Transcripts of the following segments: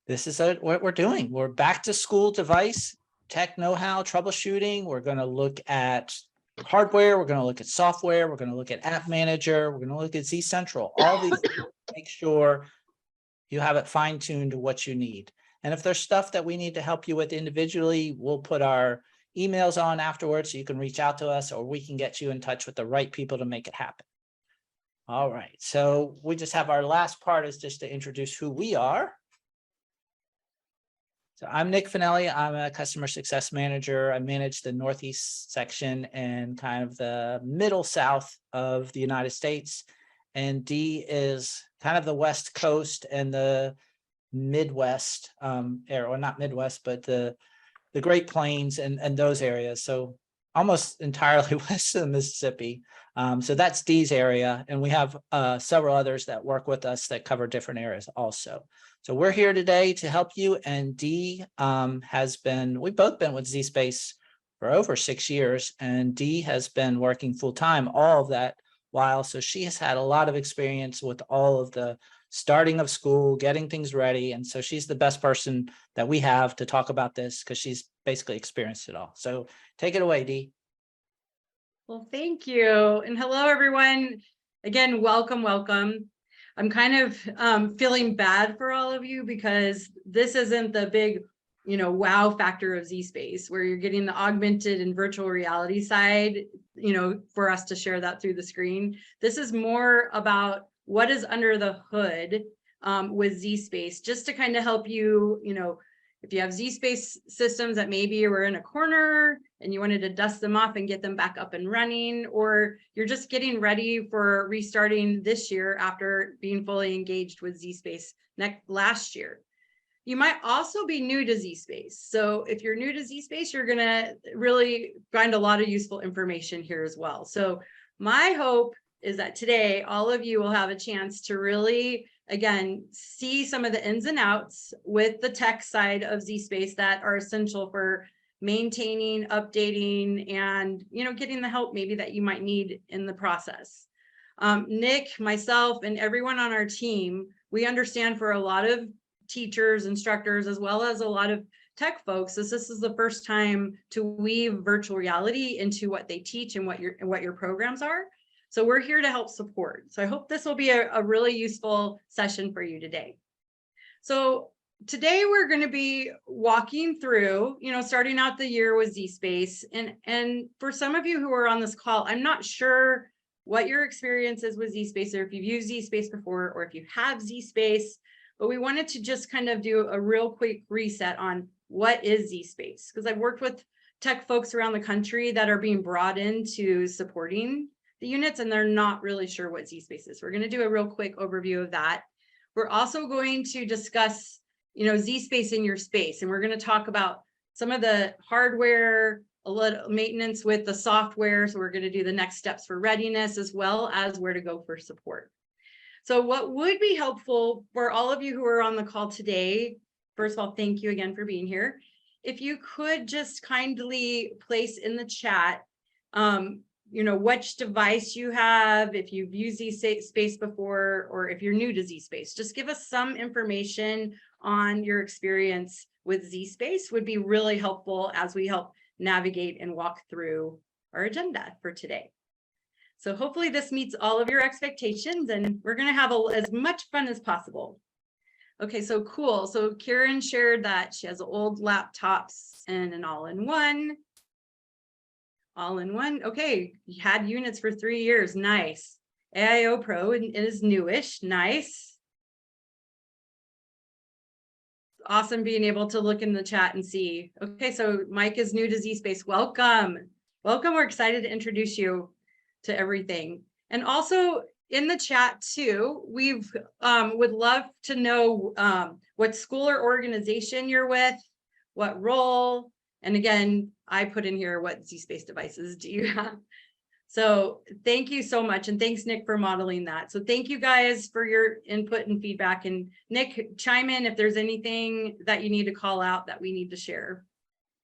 this is what we're doing. We're back to school device, tech know-how, troubleshooting. We're going to look at hardware. We're going to look at software. We're going to look at app manager. We're going to look at zCentral. All these things to make sure you have it fine-tuned to what you need. And if there's stuff that we need to help you with individually, we'll put our emails on afterwards so you can reach out to us, or we can get you in touch with the right people to make it happen. All right, so we just have our last part is just to introduce who we are. So I'm Nick Finelli. I'm a customer success manager. I manage the Northeast section and kind of the middle south of the United States. And Dee is kind of the West Coast and the Midwest area, or not Midwest, but the Great Plains and those areas. So almost entirely west of the Mississippi. So that's Dee's area. And we have several others that work with us that cover different areas also. So we're here today to help you. And Dee we've both been with zSpace for over 6 years. And Dee has been working full time all of that while. So she has had a lot of experience with all of the starting of school, getting things ready. And so she's the best person that we have to talk about this because she's basically experienced it all. So take it away, Dee. Well, thank you. And hello, everyone. Again, welcome, welcome. I'm kind of feeling bad for all of you because this isn't the big, wow factor of zSpace where you're getting the augmented and virtual reality side, for us to share that through the screen. This is more about what is under the hood with zSpace, just to kind of help you, if you have zSpace systems that maybe were in a corner and you wanted to dust them off and get them back up and running, or you're just getting ready for restarting this year after being fully engaged with zSpace last year. You might also be new to zSpace. So if you're new to zSpace, you're going to really find a lot of useful information here as well. So my hope is that today, all of you will have a chance to really, again, see some of the ins and outs with the tech side of zSpace that are essential for maintaining, updating, and, getting the help maybe that you might need in the process. Nick, myself, and everyone on our team, we understand for a lot of teachers, instructors, as well as a lot of tech folks, this is the first time to weave virtual reality into what they teach and what your programs are. So we're here to help support. So I hope this will be a really useful session for you today. So today we're going to be walking through, starting out the year with zSpace. And for some of you who are on this call, I'm not sure what your experience is with zSpace, or if you've used zSpace before, or if you have zSpace, but we wanted to just kind of do a real quick reset on what is zSpace, because I've worked with tech folks around the country that are being brought into supporting the units, and they're not really sure what zSpace is. We're going to do a real quick overview of that. We're also going to discuss, zSpace in your space, and we're going to talk about some of the hardware, a little maintenance with the software. So we're going to do the next steps for readiness, as well as where to go for support. So what would be helpful for all of you who are on the call today, first of all, thank you again for being here. If you could just kindly place in the chat, which device you have, if you've used zSpace before, or if you're new to zSpace, just give us some information on your experience with zSpace would be really helpful as we help navigate and walk through our agenda for today. So hopefully this meets all of your expectations, and we're going to have as much fun as possible. Okay, so cool. So Karen shared that she has old laptops and an all-in-one. All-in-one. Okay, you had units for 3 years. Nice. AIO Pro is newish. Nice. Awesome being able to look in the chat and see. Okay, so Mike is new to zSpace. Welcome. Welcome. We're excited to introduce you to everything. And also in the chat too, we've would love to know what school or organization you're with, what role, and again, I put in here what zSpace devices do you have. So thank you so much. And thanks, Nick, for modeling that. So thank you guys for your input and feedback. And Nick, chime in if there's anything that you need to call out that we need to share.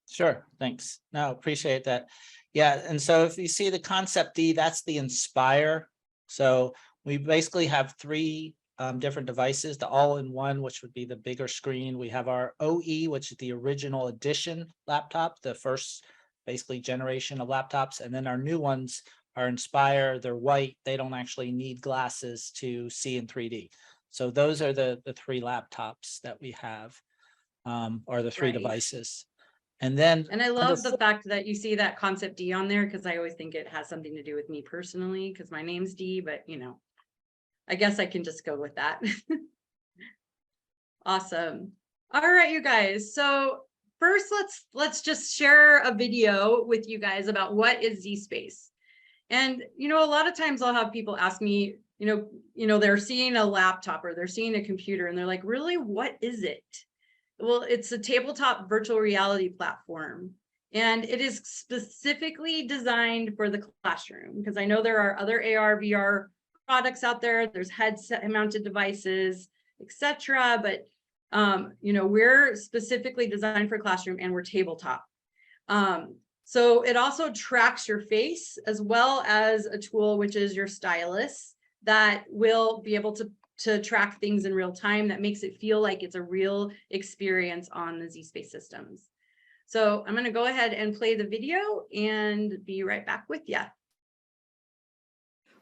Sure, thanks. No, appreciate that. Yeah, and so if you see the concept D, that's the inspire. So we basically have 3 different devices, the all-in-one, which would be the bigger screen. We have our OE, which is the original edition laptop, the first basically generation of laptops. And then our new ones are Inspire. They're white. They don't actually need glasses to see in 3D. So those are the three laptops that we have, or the three Right. devices. And then, and I love the fact that you see that concept D on there, because I always think it has something to do with me personally, because my name's D, but you know, I guess I can just go with that. Awesome. All right, you guys. So first, let's just share a video with you guys about what is zSpace. And you know, a lot of times I'll have people ask me, you know, they're seeing a laptop or they're seeing a computer and they're like, really, what is it? Well, it's a tabletop virtual reality platform, and it is specifically designed for the classroom, because I know there are other AR, VR products out there. There's headset mounted devices, etc. But you know, we're specifically designed for classroom, and we're tabletop. So it also tracks your face, as well as a tool, which is your stylus, that will be able to track things in real time. That makes it feel like it's a real experience on the zSpace systems. So I'm going to go ahead and play the video and be right back with you.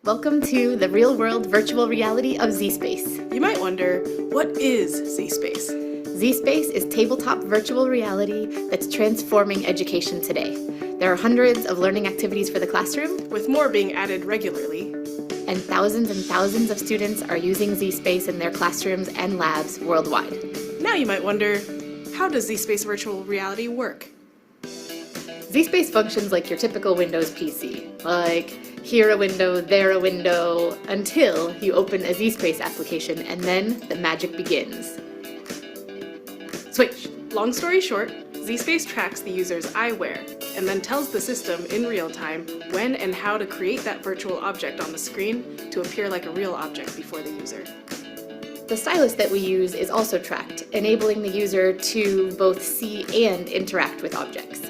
Welcome to the real-world virtual reality of zSpace. You might wonder, what is zSpace? zSpace is tabletop virtual reality that's transforming education today. There are hundreds of learning activities for the classroom, With more being added regularly. and thousands of students are using zSpace in their classrooms and labs worldwide. Now you might wonder, how does zSpace virtual reality work? zSpace functions like your typical Windows PC, like here a window, there a window, until you open a zSpace application, and then the magic begins. Switch. Long story short, zSpace tracks the user's eyewear and then tells the system in real time when and how to create that virtual object on the screen to appear like a real object before the user. The stylus that we use is also tracked, enabling the user to both see and interact with objects.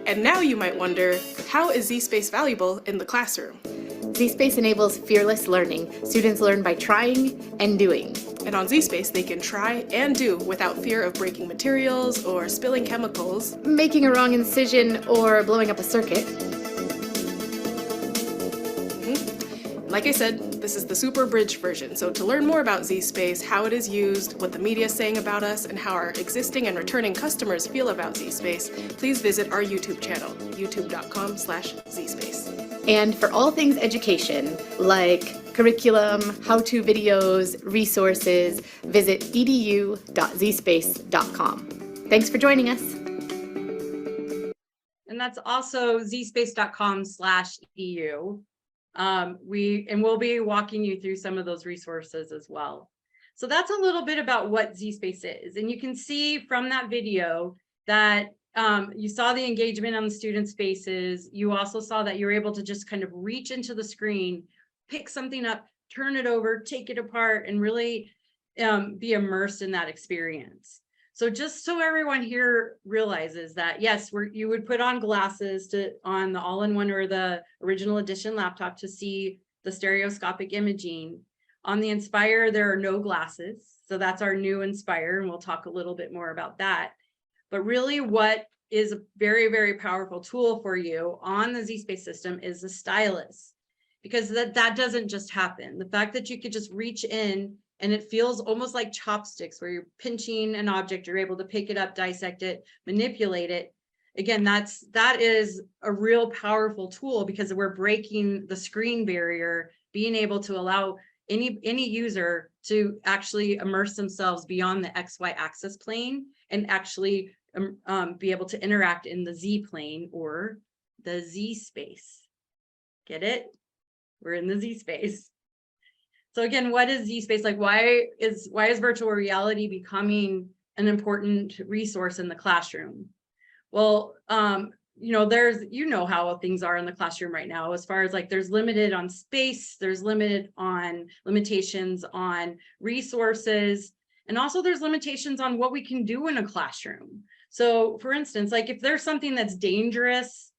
And now you might wonder, how is zSpace valuable in the classroom? zSpace enables fearless learning. Students learn by trying and doing. And on zSpace, they can try and do without fear of breaking materials or spilling chemicals, Making a wrong incision or blowing up a circuit. Like I said, this is the super bridged version, so to learn more about zSpace, how it is used, what the media is saying about us, and how our existing and returning customers feel about zSpace, please visit our YouTube channel, youtube.com/zSpace. And for all things education, like curriculum, how-to videos, resources, visit edu.zspace.com. Thanks for joining us. And that's also zspace.com/EU. We'll be walking you through some of those resources as well. So that's a little bit about what zSpace is. And you can see from that video that you saw the engagement on the students' faces. You also saw that you were able to just kind of reach into the screen, pick something up, turn it over, take it apart, and really be immersed in that experience. So just so everyone here realizes that, yes, you would put on glasses on the all-in-one or the original edition laptop to see the stereoscopic imaging. On the Inspire, there are no glasses. So that's our new Inspire, and we'll talk a little bit more about that. But really what is a very, very powerful tool for you on the zSpace system is the stylus, because that doesn't just happen. The fact that you could just reach in and it feels almost like chopsticks where you're pinching an object, you're able to pick it up, dissect it, manipulate it. Again, that is a real powerful tool, because we're breaking the screen barrier, being able to allow any user to actually immerse themselves beyond the XY axis plane and actually be able to interact in the Z plane or the Z space. Get it? We're in the Z space. So again, what is zSpace? Like, why is virtual reality becoming an important resource in the classroom? Well, you know how things are in the classroom right now, as far as like there's limited on space, there's limitations on resources, and also there's limitations on what we can do in a classroom. So for instance, like if there's something that's dangerous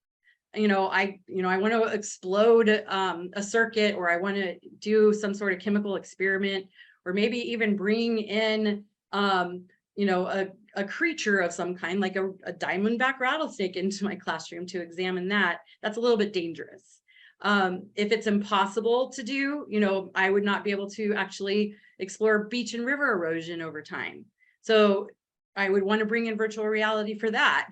I want to explode a circuit, or I want to do some sort of chemical experiment, or maybe even bring in, a creature of some kind, like a diamondback rattlesnake into my classroom to examine that. That's a little bit dangerous. If it's impossible to do, I would not be able to actually explore beach and river erosion over time. So I would want to bring in virtual reality for that.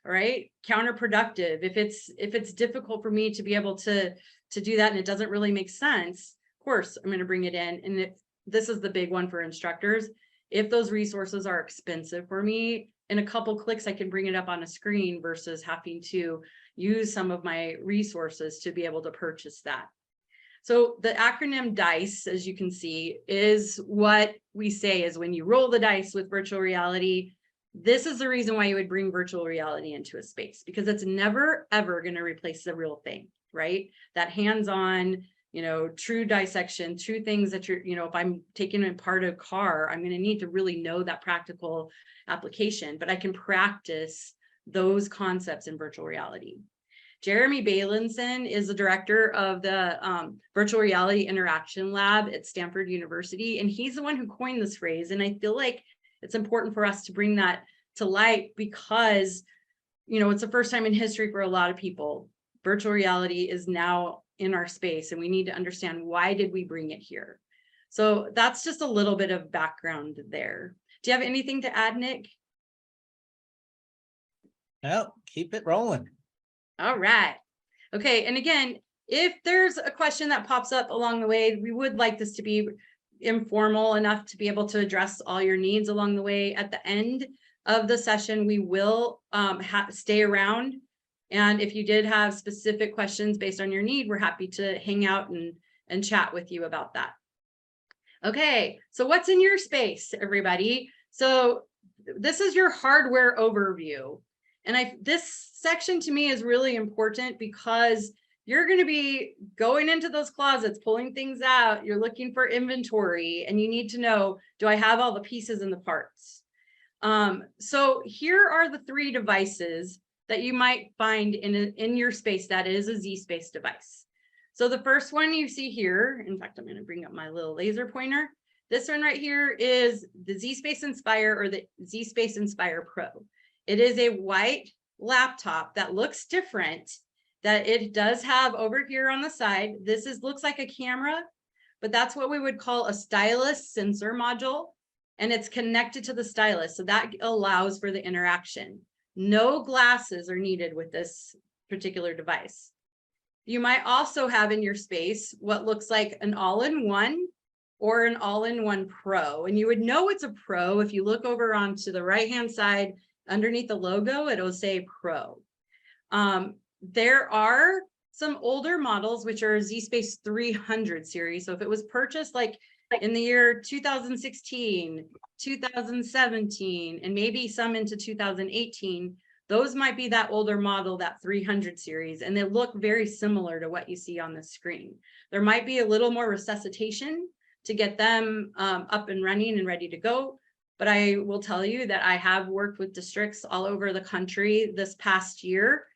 All right, counterproductive. If it's difficult for me to be able to do that and it doesn't really make sense, of course I'm going to bring it in. And this is the big one for instructors. If those resources are expensive for me, in a couple clicks I can bring it up on a screen versus having to use some of my resources to be able to purchase that. So the acronym DICE, as you can see, is what we say is when you roll the dice with virtual reality. This is the reason why you would bring virtual reality into a space, because it's never, ever going to replace the real thing, right? That hands-on, true dissection, true things that if I'm taking apart a car, I'm going to need to really know that practical application, but I can practice those concepts in virtual reality. Jeremy Bailenson is the director of the Virtual Reality Interaction Lab at Stanford University, and he's the one who coined this phrase. And I feel like it's important for us to bring that to light because, it's the first time in history for a lot of people. Virtual reality is now in our space, and we need to understand, why did we bring it here? So that's just a little bit of background there. Do you have anything to add, Nick? No, keep it rolling. All right. Okay. And again, if there's a question that pops up along the way, we would like this to be informal enough to be able to address all your needs along the way. At the end of the session, we will stay around. And if you did have specific questions based on your need, we're happy to hang out and chat with you about that. Okay, so what's in your space, everybody? So this is your hardware overview. And this section to me is really important because you're going to be going into those closets, pulling things out. You're looking for inventory, and you need to know, do I have all the pieces and the parts? So here are the 3 devices that you might find in your space that is a zSpace device. So the first one you see here, in fact, I'm going to bring up my little laser pointer. This one right here is the zSpace Inspire, or the zSpace Inspire Pro. It is a white laptop that looks different, that it does have over here on the side. This looks like a camera, but that's what we would call a stylus sensor module, and it's connected to the stylus. So that allows for the interaction. No glasses are needed with this particular device. You might also have in your space what looks like an all-in-one or an all-in-one Pro. And you would know it's a Pro if you look over onto the right-hand side underneath the logo, it'll say Pro. There are some older models, which are zSpace 300 series. So if it was purchased like in the year 2016, 2017, and maybe some into 2018, those might be that older model, that 300 series, and they look very similar to what you see on the screen. There might be a little more resuscitation to get them up and running and ready to go. But I will tell you that I have worked with districts all over the country this past year,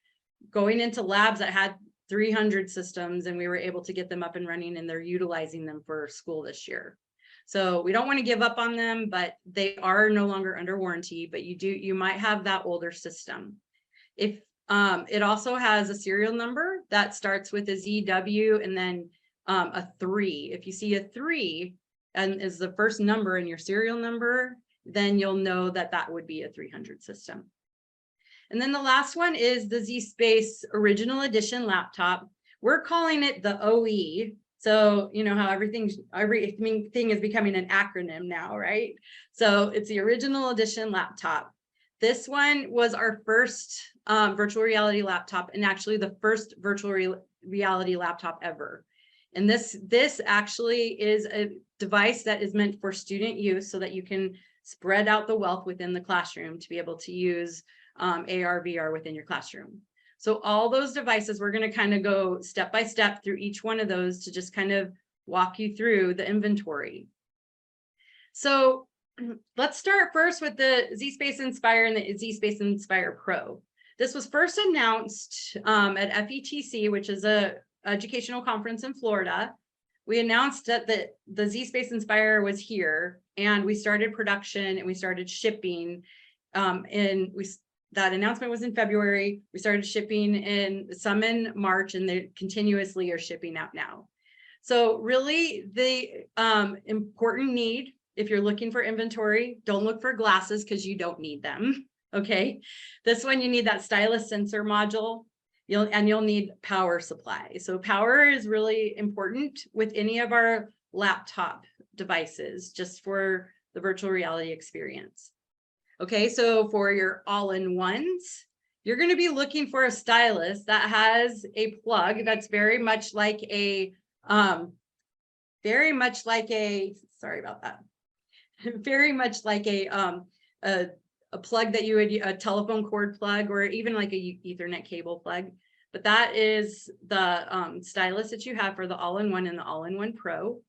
going into labs that had 300 systems, and we were able to get them up and running, and they're utilizing them for school this year. So we don't want to give up on them, but they are no longer under warranty, but you might have that older system. If it also has a serial number that starts with a ZW and then a 3. If you see a 3 and is the first number in your serial number, then you'll know that that would be a 300 system. And then the last one is the zSpace Original Edition laptop. We're calling it the OE. So you know how everything is becoming an acronym now, right? So it's the Original Edition laptop. This one was our first virtual reality laptop, and actually the first virtual reality laptop ever. And this actually is a device that is meant for student use so that you can spread out the wealth within the classroom to be able to use AR, VR within your classroom. So all those devices, we're going to kind of go step by step through each one of those to just kind of walk you through the inventory. So let's start first with the zSpace Inspire and the zSpace Inspire Pro. This was first announced at FETC, which is a educational conference in Florida. We announced that the zSpace Inspire was here, and we started production and we started shipping. That announcement was in February. We started shipping in some in March, and they continuously are shipping out now. So really the important need, if you're looking for inventory, don't look for glasses because you don't need them. Okay. This one, you need that stylus sensor module. You'll need power supply. So power is really important with any of our laptop devices, just for the virtual reality experience. Okay, so for your all-in-ones, you're going to be looking for a stylus that has a plug that's very much like a, sorry about that, very much like a plug that you would, a telephone cord plug, or even like a Ethernet cable plug. But that is the stylus that you have for the all-in-one and the all-in-one Pro.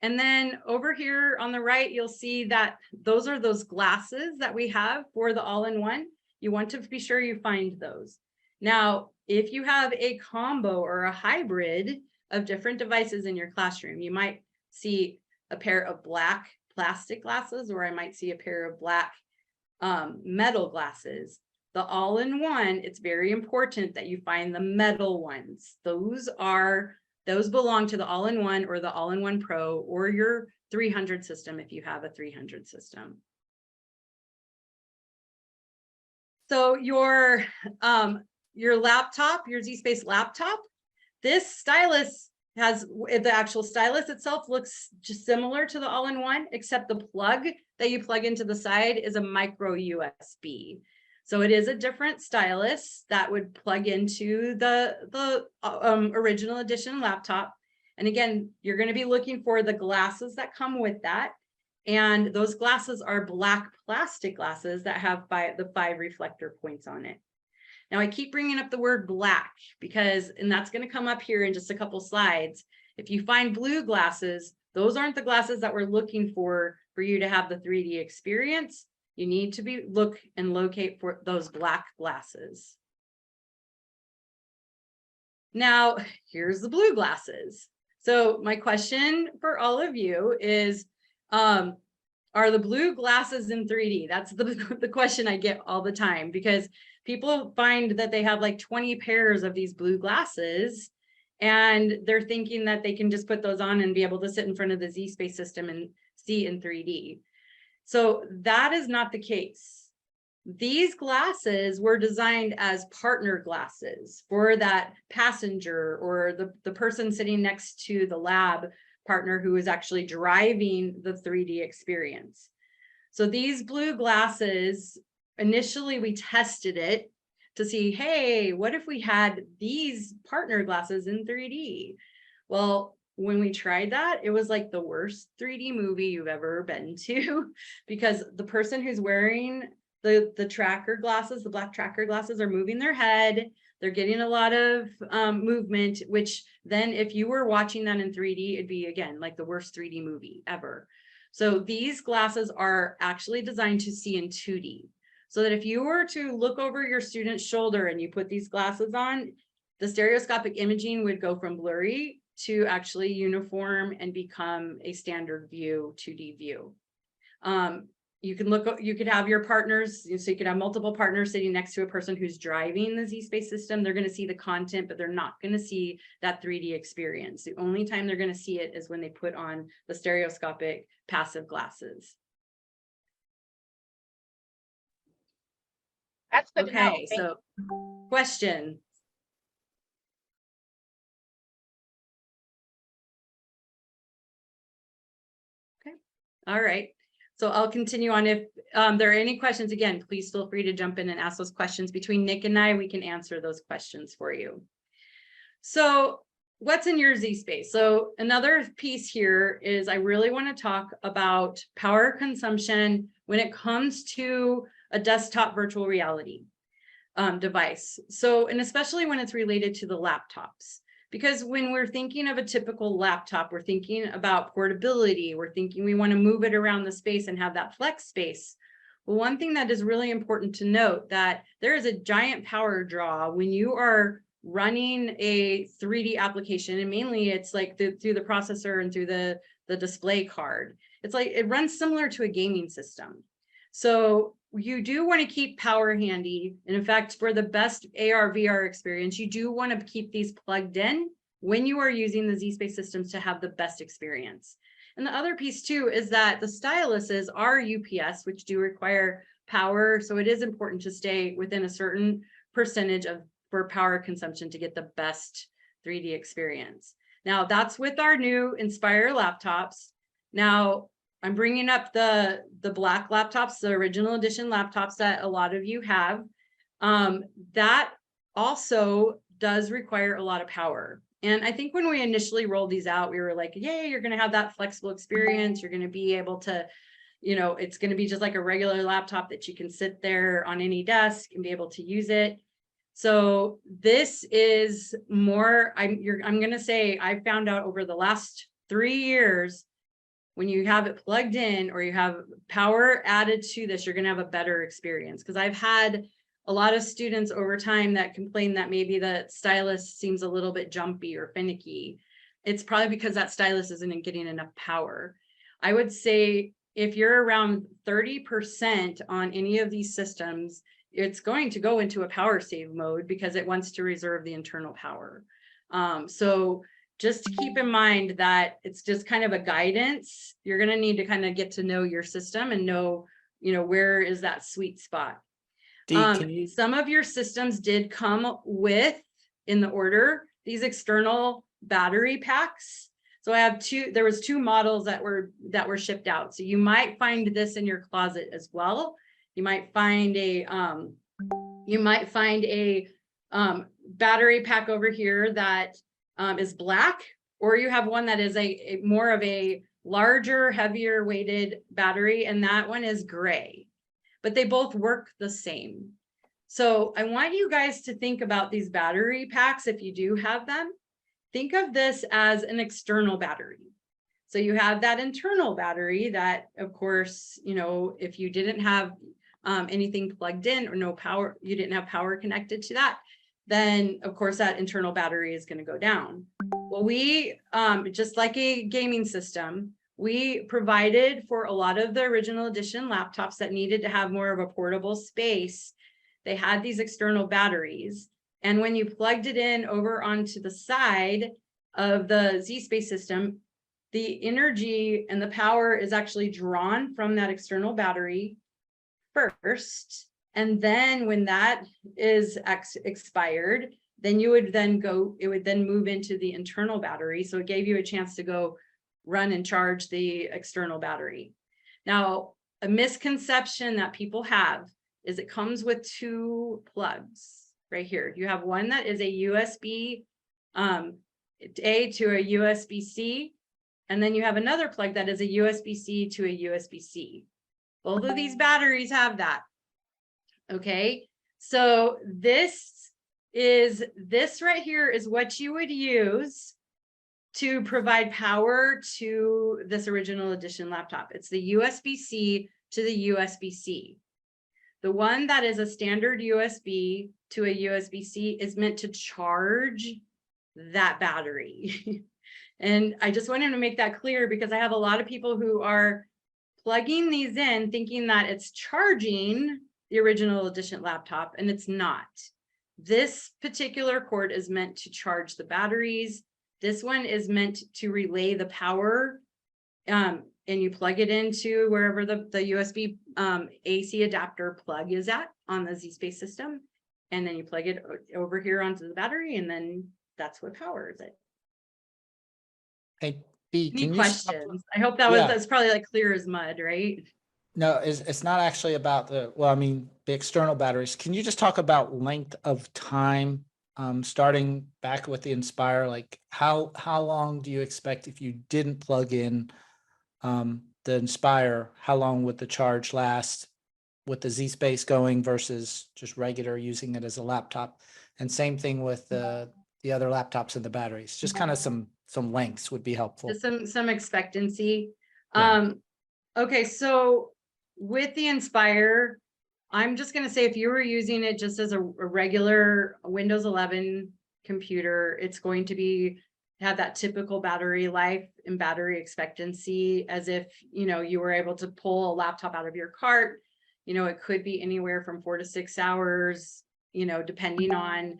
And then over here on the right, you'll see that those are those glasses that we have for the all-in-one. You want to be sure you find those. Now, if you have a combo or a hybrid of different devices in your classroom, you might see a pair of black plastic glasses, or I might see a pair of black metal glasses. The all-in-one, it's very important that you find the metal ones. Those belong to the all-in-one or the all-in-one Pro, or your 300 system if you have a 300 system. So your laptop, your zSpace laptop, this stylus has, the actual stylus itself looks just similar to the all-in-one, except the plug that you plug into the side is a micro USB. So it is a different stylus that would plug into the original edition laptop. And again, you're going to be looking for the glasses that come with that. And those glasses are black plastic glasses that have the 5 reflector points on it. Now I keep bringing up the word black because, and that's going to come up here in just a couple slides. If you find blue glasses, those aren't the glasses that we're looking for you to have the 3D experience. You need to look and locate for those black glasses. Now, here's the blue glasses. So my question for all of you is, are the blue glasses in 3D? That's the question I get all the time, because people find that they have like 20 pairs of these blue glasses, and they're thinking that they can just put those on and be able to sit in front of the zSpace system and see in 3D. So that is not the case. These glasses were designed as partner glasses for that passenger or the person sitting next to the lab partner who is actually driving the 3D experience. So these blue glasses, initially we tested it to see, hey, what if we had these partner glasses in 3D? Well, when we tried that, it was like the worst 3D movie you've ever been to, because the person who's wearing the tracker glasses, the black tracker glasses, are moving their head. They're getting a lot of movement, which then if you were watching that in 3D, it'd be, again, like the worst 3D movie ever. So these glasses are actually designed to see in 2D. So that if you were to look over your student's shoulder and you put these glasses on, the stereoscopic imaging would go from blurry to actually uniform and become a standard view, 2D view. You could have your partners, so you could have multiple partners sitting next to a person who's driving the zSpace system. They're going to see the content, but they're not going to see that 3D experience. The only time they're going to see it is when they put on the stereoscopic passive glasses. That's good. Okay, so question. Okay, all right. So I'll continue on. If there are any questions, again, please feel free to jump in and ask those questions. Between Nick and I, we can answer those questions for you. So what's in your zSpace? So another piece here is I really want to talk about power consumption when it comes to a desktop virtual reality device. So, and especially when it's related to the laptops. Because when we're thinking of a typical laptop, we're thinking about portability. We're thinking we want to move it around the space and have that flex space. One thing that is really important to note that there is a giant power draw when you are running a 3D application, and mainly it's like through the processor and through the display card. It's like it runs similar to a gaming system. So you do want to keep power handy. And in fact, for the best AR, VR experience, you do want to keep these plugged in when you are using the zSpace systems to have the best experience. And the other piece too is that the styluses are UPS, which do require power. So it is important to stay within a certain percentage for power consumption to get the best 3D experience. Now that's with our new Inspire laptops. Now I'm bringing up the black laptops, the original edition laptops that a lot of you have. That also does require a lot of power. And I think when we initially rolled these out, we were like, yay, you're going to have that flexible experience. You're going to be able to, you know, it's going to be just like a regular laptop that you can sit there on any desk and be able to use it. So this is more, I'm going to say, I found out over the last 3 years, when you have it plugged in or you have power added to this, you're going to have a better experience. Because I've had a lot of students over time that complain that maybe the stylus seems a little bit jumpy or finicky. It's probably because that stylus isn't getting enough power. I would say if you're around 30% on any of these systems, it's going to go into a power save mode because it wants to reserve the internal power. So just keep in mind that it's just kind of a guidance. You're going to need to kind of get to know your system and know, you know, where is that sweet spot. Some of your systems did come with, in the order, these external battery packs. So I have there was 2 models that were shipped out. So you might find this in your closet as well. You might find a battery pack over here that is black, or you have one that is a more of a larger, heavier weighted battery, and that one is gray. But they both work the same. So I want you guys to think about these battery packs. If you do have them, think of this as an external battery. So you have that internal battery that, of course, you know, if you didn't have anything plugged in or no power, you didn't have power connected to that, then of course that internal battery is going to go down. Well, we, just like a gaming system, we provided for a lot of the original edition laptops that needed to have more of a portable space. They had these external batteries. And when you plugged it in over onto the side of the zSpace system, the energy and the power is actually drawn from that external battery first. And then when that is expired, then you would then it would then move into the internal battery. So it gave you a chance to go run and charge the external battery. Now, a misconception that people have is it comes with 2 plugs right here. You have one that is a USB A to a USB-C, and then you have another plug that is a USB-C to a USB-C. Both of these batteries have that. Okay, so this right here is what you would use to provide power to this original edition laptop. It's the USB-C to the USB-C. The one that is a standard USB to a USB-C is meant to charge that battery. And I just wanted to make that clear because I have a lot of people who are plugging these in thinking that it's charging the original edition laptop, and it's not. This particular cord is meant to charge the batteries. This one is meant to relay the power, and you plug it into wherever the USB AC adapter plug is at on the zSpace system, and then you plug it over here onto the battery, and then that's what powers it. Hey, B, Any can questions? I hope that's probably like clear as mud, right? No, it's not actually about the external batteries. Can you just talk about length of time, starting back with the Inspire? Like how long do you expect if you didn't plug in the Inspire, how long would the charge last with the zSpace going versus just regular using it as a laptop? And same thing with the other laptops and the batteries. Just kind of some lengths would be helpful. Some expectancy. Yeah. Okay, so with the Inspire, I'm just going to say if you were using it just as a regular Windows 11 computer, it's going to have that typical battery life and battery expectancy as if, you know, you were able to pull a laptop out of your cart. You know, it could be anywhere from 4 to 6 hours, you know, depending on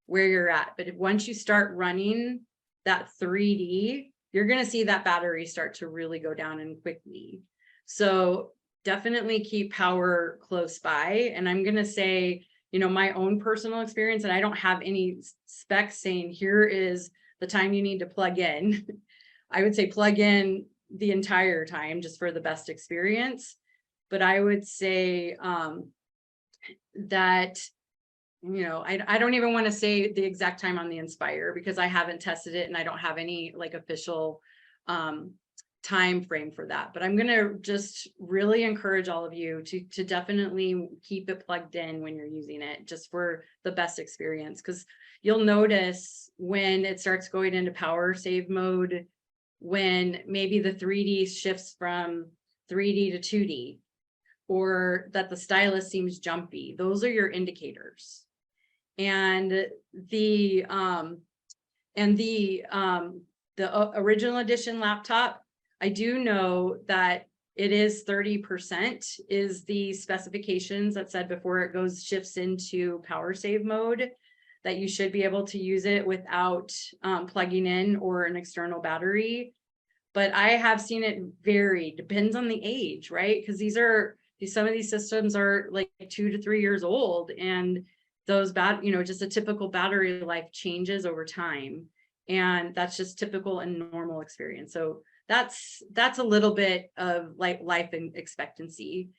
where you're at. But once you start running that 3D, you're going to see that battery start to really go down and quickly. So definitely keep power close by. And I'm going to say, you know, my own personal experience, and I don't have any specs saying here is the time you need to plug in. I would say plug in the entire time just for the best experience. But I would say that, you know, I don't even want to say the exact time on the Inspire because I haven't tested it and I don't have any like official time frame for that. But I'm going to just really encourage all of you to definitely keep it plugged in when you're using it, just for the best experience. Because you'll notice when it starts going into power save mode, when maybe the 3D shifts from 3D to 2D, or that the stylus seems jumpy. Those are your indicators. And the original edition laptop, I do know that it is 30% is the specifications that said before it shifts into power save mode, that you should be able to use it without plugging in or an external battery. But I have seen it vary, depends on the age, right? Because some of these systems are like 2 to 3 years old, and those just a typical battery life changes over time. And that's just typical and normal experience. So that's a little bit of like life expectancy.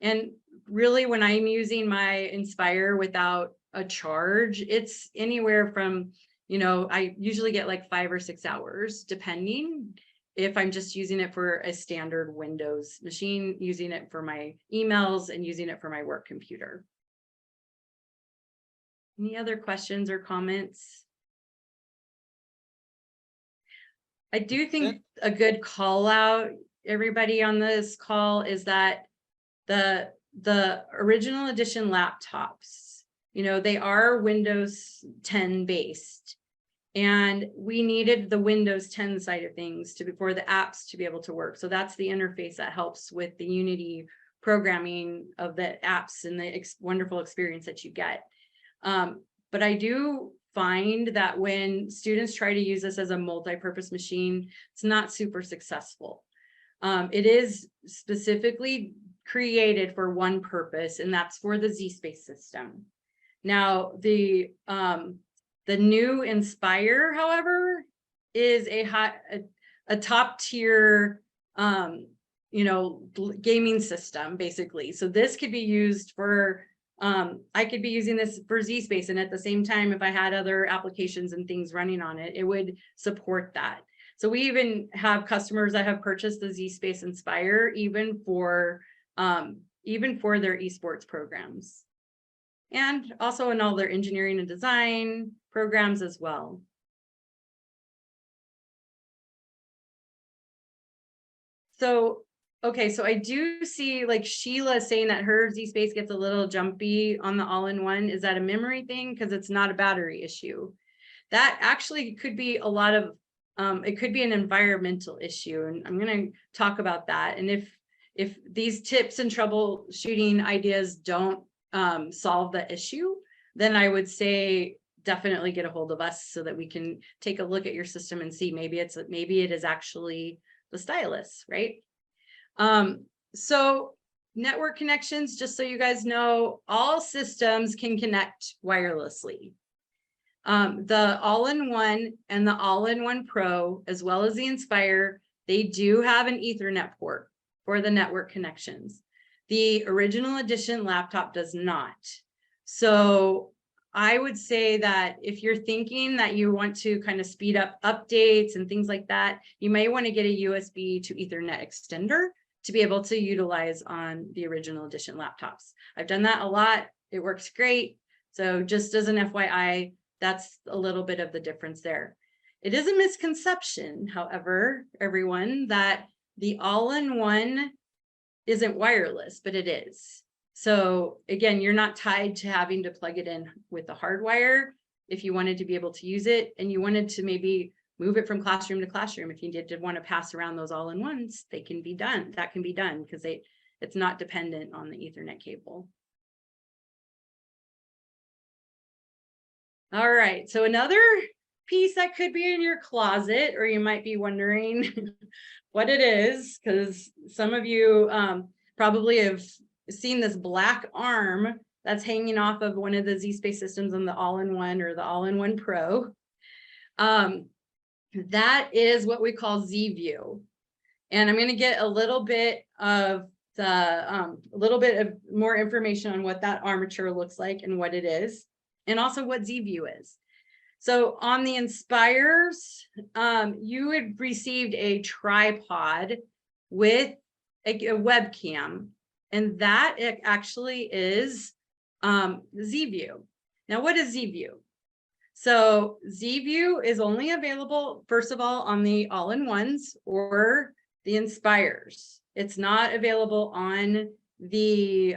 And really, when I'm using my Inspire without a charge, it's anywhere from, you know, I usually get like 5 or 6 hours, depending if I'm just using it for a standard Windows machine, using it for my emails and using it for my work computer. Any other questions or comments? I do think a good call out, everybody on this call, is that the original edition laptops, you know, they are Windows 10 based, and we needed the Windows 10 side of things for the apps to be able to work. So that's the interface that helps with the Unity programming of the apps and the wonderful experience that you get. But I do find that when students try to use this as a multi-purpose machine, it's not super successful. It is specifically created for one purpose, and that's for the zSpace system. Now, the new Inspire, however, is a top tier, you know, gaming system, basically. So this could be used for, I could be using this for zSpace, and at the same time, if I had other applications and things running on it, it would support that. So we even have customers that have purchased the zSpace Inspire even for their esports programs, and also in all their engineering and design programs as well. So, okay, so I do see like Sheila saying that her zSpace gets a little jumpy on the all-in-one. Is that a memory thing? Because it's not a battery issue. That actually could be a lot of, it could be an environmental issue. And I'm going to talk about that. And if these tips and troubleshooting ideas don't solve the issue, then I would say definitely get a hold of us so that we can take a look at your system and see maybe it is actually the stylus, right? So network connections, just so you guys know, all systems can connect wirelessly. The all-in-one and the all-in-one Pro, as well as the Inspire, they do have an Ethernet port for the network connections. The original edition laptop does not. So I would say that if you're thinking that you want to kind of speed up updates and things like that, you may want to get a USB to Ethernet extender to be able to utilize on the original edition laptops. I've done that a lot. It works great. So just as an FYI, that's a little bit of the difference there. It is a misconception, however, everyone, that the all-in-one isn't wireless, but it is. So again, you're not tied to having to plug it in with the hardwire if you wanted to be able to use it and you wanted to maybe move it from classroom to classroom. If you did want to pass around those all-in-ones, they can be done. That can be done because it's not dependent on the Ethernet cable. All right, so another piece that could be in your closet, or you might be wondering what it is, because some of you probably have seen this black arm that's hanging off of one of the zSpace systems on the all-in-one or the all-in-one Pro. That is what we call zView. And I'm going to get a little bit of more information on what that armature looks like and what it is, and also what zView is. So on the Inspires, you had received a tripod with a webcam, and that it actually is zView. Now, what is zView? So zView is only available, first of all, on the all-in-ones or the Inspires. It's not available on the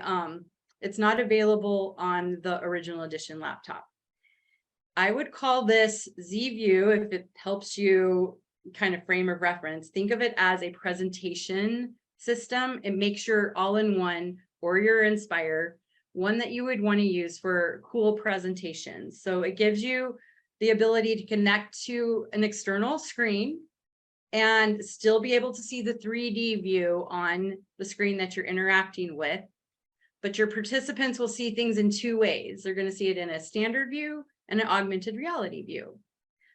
original edition laptop. I would call this zView, if it helps you kind of frame of reference, think of it as a presentation system. It makes your all-in-one or your Inspire one that you would want to use for cool presentations. So it gives you the ability to connect to an external screen and still be able to see the 3D view on the screen that you're interacting with. But your participants will see things in two ways. They're going to see it in a standard view and an augmented reality view.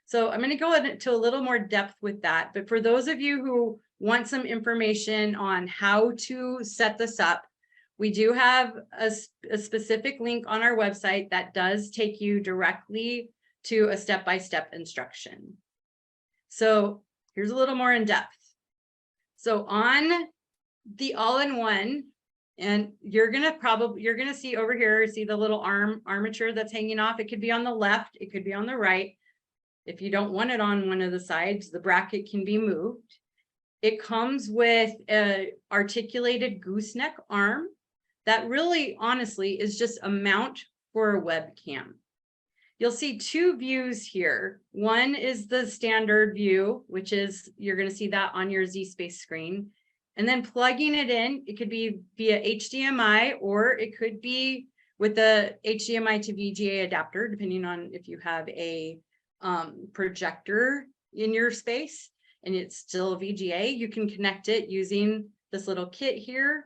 So I'm going to go into a little more depth with that. But for those of you who want some information on how to set this up, we do have a specific link on our website that does take you directly to a step-by-step instruction. So here's a little more in depth. So on the all-in-one, and you're gonna see over here, see the little armature that's hanging off. It could be on the left, it could be on the right. If you don't want it on one of the sides, the bracket can be moved. It comes with an articulated gooseneck arm that really, honestly, is just a mount for a webcam. You'll see two views here. One is the standard view, which is, you're going to see that on your zSpace screen. And then plugging it in, it could be via HDMI, or it could be with the HDMI to VGA adapter, depending on if you have a projector in your space and it's still a VGA. You can connect it using this little kit here.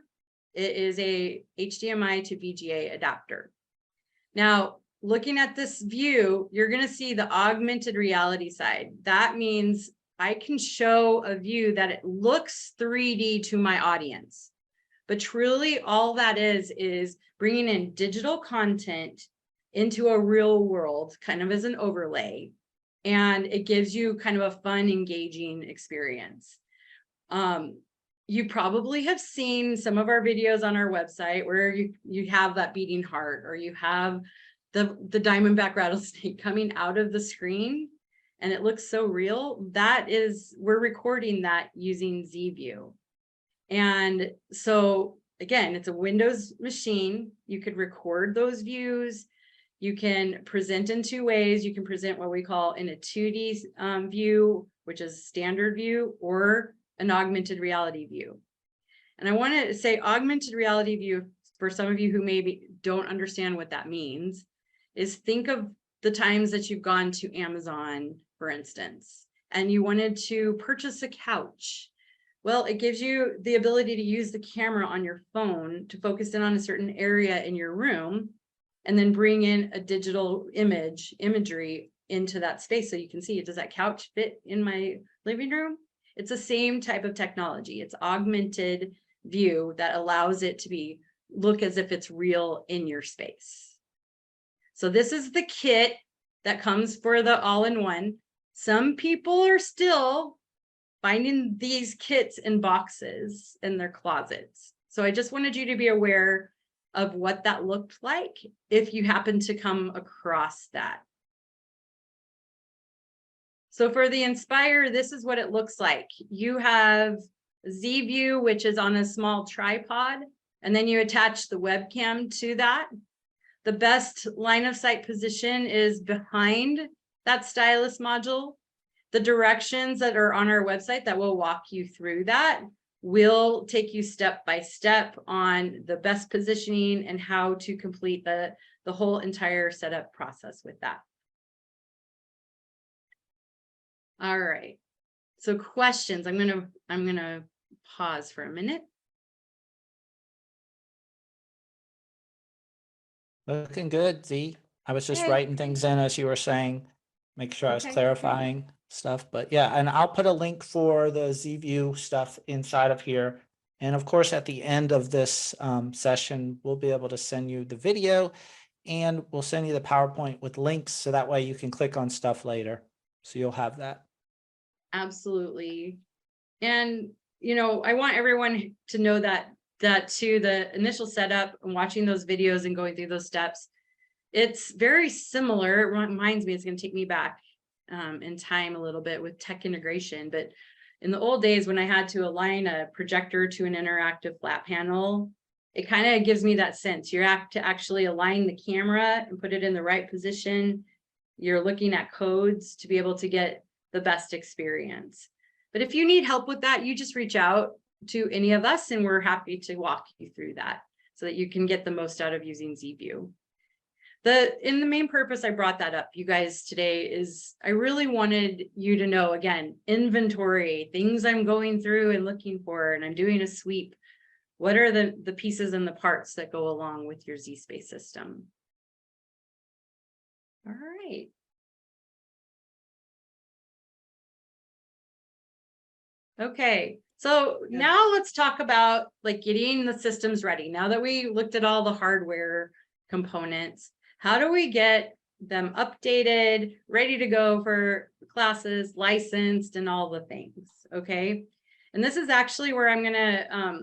It is a HDMI to VGA adapter. Now, looking at this view, you're going to see the augmented reality side. That means I can show a view that it looks 3D to my audience. But truly, all that is bringing in digital content into a real world, kind of as an overlay. And it gives you kind of a fun, engaging experience. You probably have seen some of our videos on our website where you have that beating heart, or you have the diamondback rattlesnake coming out of the screen, and it looks so real. We're recording that using zView. And so again, it's a Windows machine. You could record those views. You can present in two ways. You can present what we call in a 2D view, which is standard view, or an augmented reality view. And I want to say augmented reality view, for some of you who maybe don't understand what that means, is think of the times that you've gone to Amazon, for instance, and you wanted to purchase a couch. Well, it gives you the ability to use the camera on your phone to focus in on a certain area in your room, and then bring in a digital imagery into that space so you can see, does that couch fit in my living room? It's the same type of technology. It's augmented view that allows it to look as if it's real in your space. So this is the kit that comes for the all-in-one. Some people are still finding these kits in boxes in their closets. So I just wanted you to be aware of what that looked like if you happen to come across that. So for the Inspire, this is what it looks like. You have Z view, which is on a small tripod, and then you attach the webcam to that. The best line of sight position is behind that stylus module. The directions that are on our website that will walk you through that will take you step by step on the best positioning and how to complete the whole entire setup process with that. All right. So questions, I'm gonna pause for a minute. Looking good, Z. I was just Okay. writing things in as you were saying, make sure I was Okay. clarifying stuff, but yeah, and I'll put a link for the Z view stuff inside of here. And of course, at the end of this session, we'll be able to send you the video and we'll send you the PowerPoint with links so that way you can click on stuff later. So you'll have that. Absolutely. And, you know, I want everyone to know that too, the initial setup and watching those videos and going through those steps, it's very similar. It reminds me, it's going to take me back in time a little bit with tech integration. But in the old days, when I had to align a projector to an interactive flat panel, it kind of gives me that sense. You have to actually align the camera and put it in the right position. You're looking at codes to be able to get the best experience. But if you need help with that, you just reach out to any of us and we're happy to walk you through that so that you can get the most out of using ZView. In the main purpose I brought that up, you guys, today is I really wanted you to know, again, inventory, things I'm going through and looking for, and I'm doing a sweep. What are the pieces and the parts that go along with your zSpace system? All right. Okay, so now let's talk about like getting the systems ready. Now that we looked at all the hardware components, how do we get them updated, ready to go for classes, licensed, and all the things? Okay, and this is actually where I'm gonna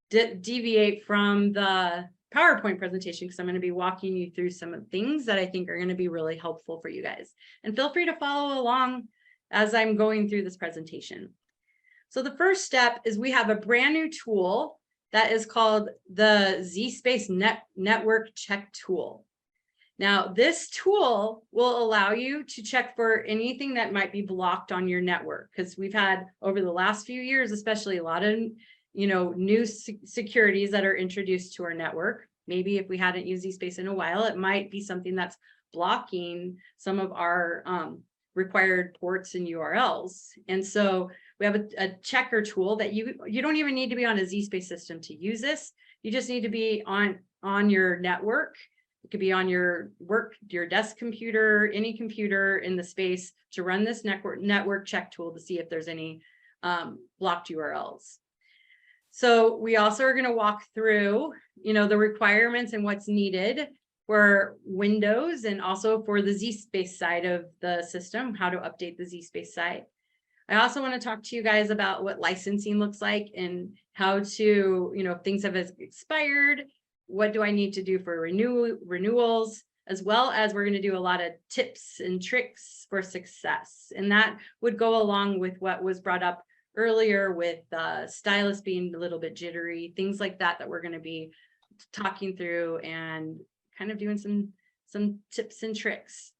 deviate from the PowerPoint presentation because I'm going to be walking you through some of the things that I think are going to be really helpful for you guys. And feel free to follow along as I'm going through this presentation. So the first step is we have a brand new tool that is called the zSpace Network Check Tool. Now, this tool will allow you to check for anything that might be blocked on your network, because we've had over the last few years, especially a lot of new securities that are introduced to our network. Maybe if we hadn't used zSpace in a while, it might be something that's blocking some of our required ports and URLs. And so we have a checker tool that you don't even need to be on a zSpace system to use this. You just need to be on your network. It could be on your desk computer, any computer in the space to run this network check tool to see if there's any blocked URLs. So we also are going to walk through, the requirements and what's needed for Windows and also for the zSpace side of the system, how to update the zSpace site. I also want to talk to you guys about what licensing looks like and how to, if things have expired, what do I need to do for renewals, as well as we're going to do a lot of tips and tricks for success. And that would go along with what was brought up earlier with stylus being a little bit jittery, things like that we're going to be talking through and kind of doing some tips and tricks.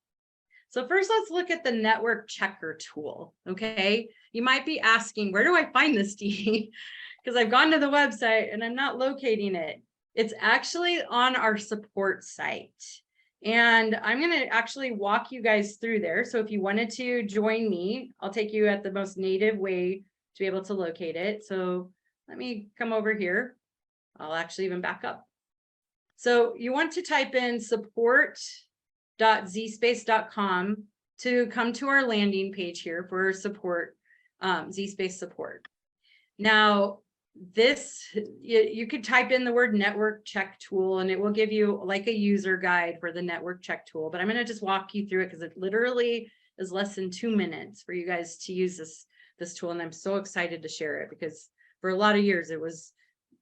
So first, let's look at the network checker tool. Okay, you might be asking, where do I find this, Dee? Because I've gone to the website and I'm not locating it. It's actually on our support site. And I'm going to actually walk you guys through there. So if you wanted to join me, I'll take you at the most native way to be able to locate it. So let me come over here. I'll actually even back up. So you want to type in support.zspace.com to come to our landing page here for support, zSpace support. Now, you could type in the word network check tool and it will give you like a user guide for the network check tool, but I'm going to just walk you through it because it literally is less than 2 minutes for you guys to use this tool. And I'm so excited to share it because for a lot of years, it was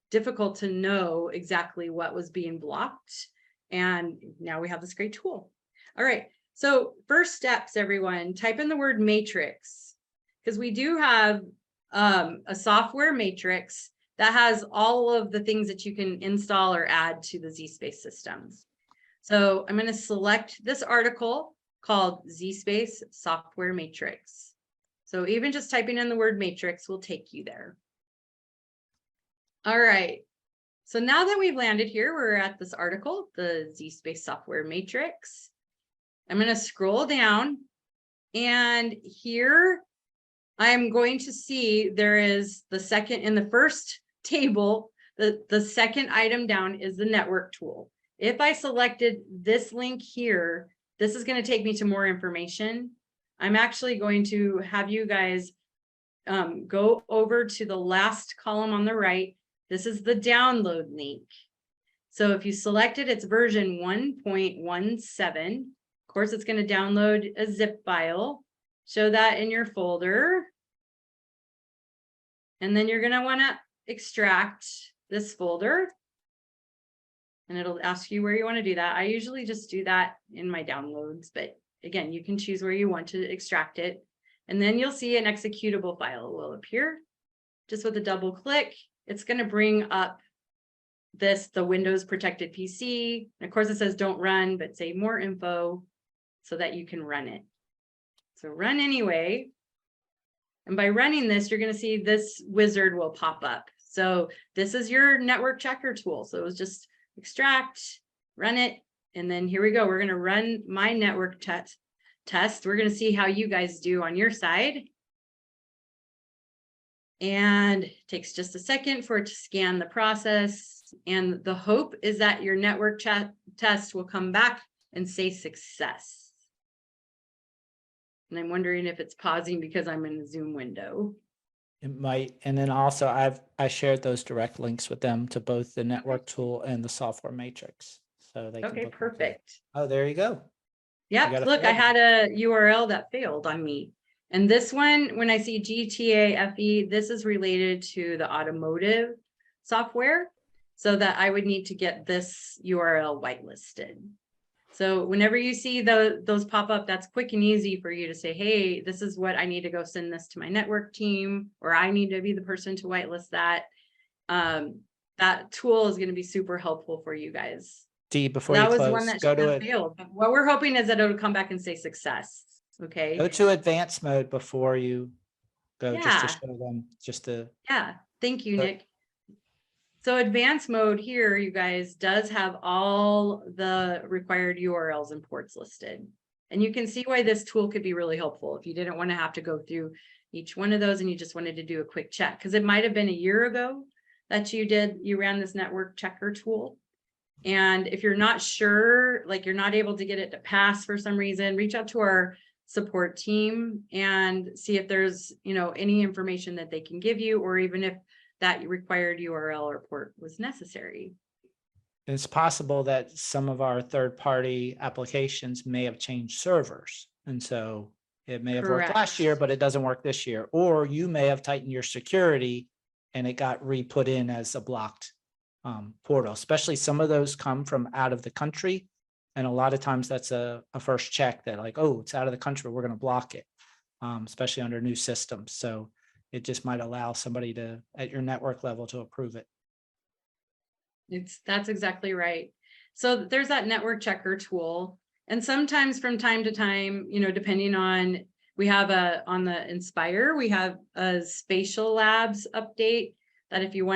difficult to know exactly what was being blocked. And now we have this great tool. All right. So first steps, everyone, type in the word matrix because we do have a software matrix that has all of the things that you can install or add to the zSpace systems. So I'm going to select this article called zSpace Software Matrix. So even just typing in the word matrix will take you there. All right. So now that we've landed here, we're at this article, the zSpace Software Matrix. I'm going to scroll down, and here I'm going to see there is the second in the first table, the second item down is the network tool. If I selected this link here, this is going to take me to more information. I'm actually going to have you guys go over to the last column on the right. This is the download link. So if you select it, it's version 1.17. Of course, it's going to download a zip file. Show that in your folder. And then you're going to want to extract this folder. And it'll ask you where you want to do that. I usually just do that in my downloads, but again, you can choose where you want to extract it. And then you'll see an executable file will appear. Just with a double click, it's going to bring up the Windows protected PC. And of course, it says don't run, but say more info so that you can run it. So run anyway. And by running this, you're going to see this wizard will pop up. So this is your network checker tool. So it was just extract, run it, and then here we go. We're going to run my network test. We're going to see how you guys do on your side. And it takes just a second for it to scan the process. And the hope is that your network test will come back and say success. And I'm wondering if it's pausing because I'm in the Zoom window. It might. And then also I shared those direct links with them to both the network tool and the software matrix. So they can Okay, look into it. perfect. Oh, there you go. Yep, look, I had a URL that failed on me. And this one, when I see GTAFE, this is related to the automotive software, so that I would need to get this URL whitelisted. So whenever you see those pop up, that's quick and easy for you to say, hey, this is what I need to go send this to my network team, or I need to be the person to whitelist that. That tool is going to be super helpful for you guys. D, before That you was close, one that go should to have it. failed. But what we're hoping is that it'll come back and say success. Okay. Go to advanced mode before you go, just Yeah. to show them, just to. Yeah. Thank you, But- Nick. So advanced mode here, you guys, does have all the required URLs and ports listed. And you can see why this tool could be really helpful if you didn't want to have to go through each one of those and you just wanted to do a quick check, because it might have been a year ago that you ran this network checker tool. And if you're not sure, like you're not able to get it to pass for some reason, reach out to our support team and see if there's, any information that they can give you, or even if that required URL or port was necessary. It's possible that some of our third-party applications may have changed servers. And so it may have worked last year, but it doesn't work this year. Or you may have tightened your security and it got re-put in as a blocked portal. Especially some of those come from out of the country. And a lot of times that's a first check that like, oh, it's out of the country, we're going to block it, especially under new systems. So it just might allow somebody to, at your network level, to approve it. That's exactly right. So there's that network checker tool. And sometimes from time to time, depending on, we have on the Inspire, we have a Spatial Labs update that if you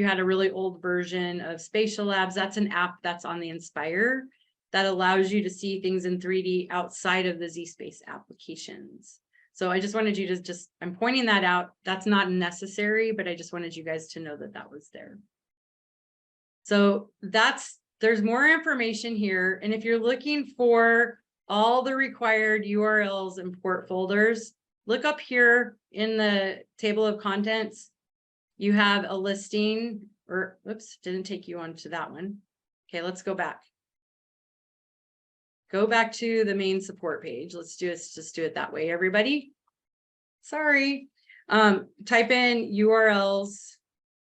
had a really old version of Spatial Labs, that's an app that's on the Inspire that allows you to see things in 3D outside of the zSpace applications. So I just wanted you to I'm pointing that out. That's not necessary, but I just wanted you guys to know that that was there. So there's more information here. And if you're looking for all the required URLs and port folders, look up here in the table of contents. You have a listing, or oops, didn't take you on to that one. Okay, let's go back. Go back to the main support page. Let's just do it that way, everybody. Sorry. Type in URLs,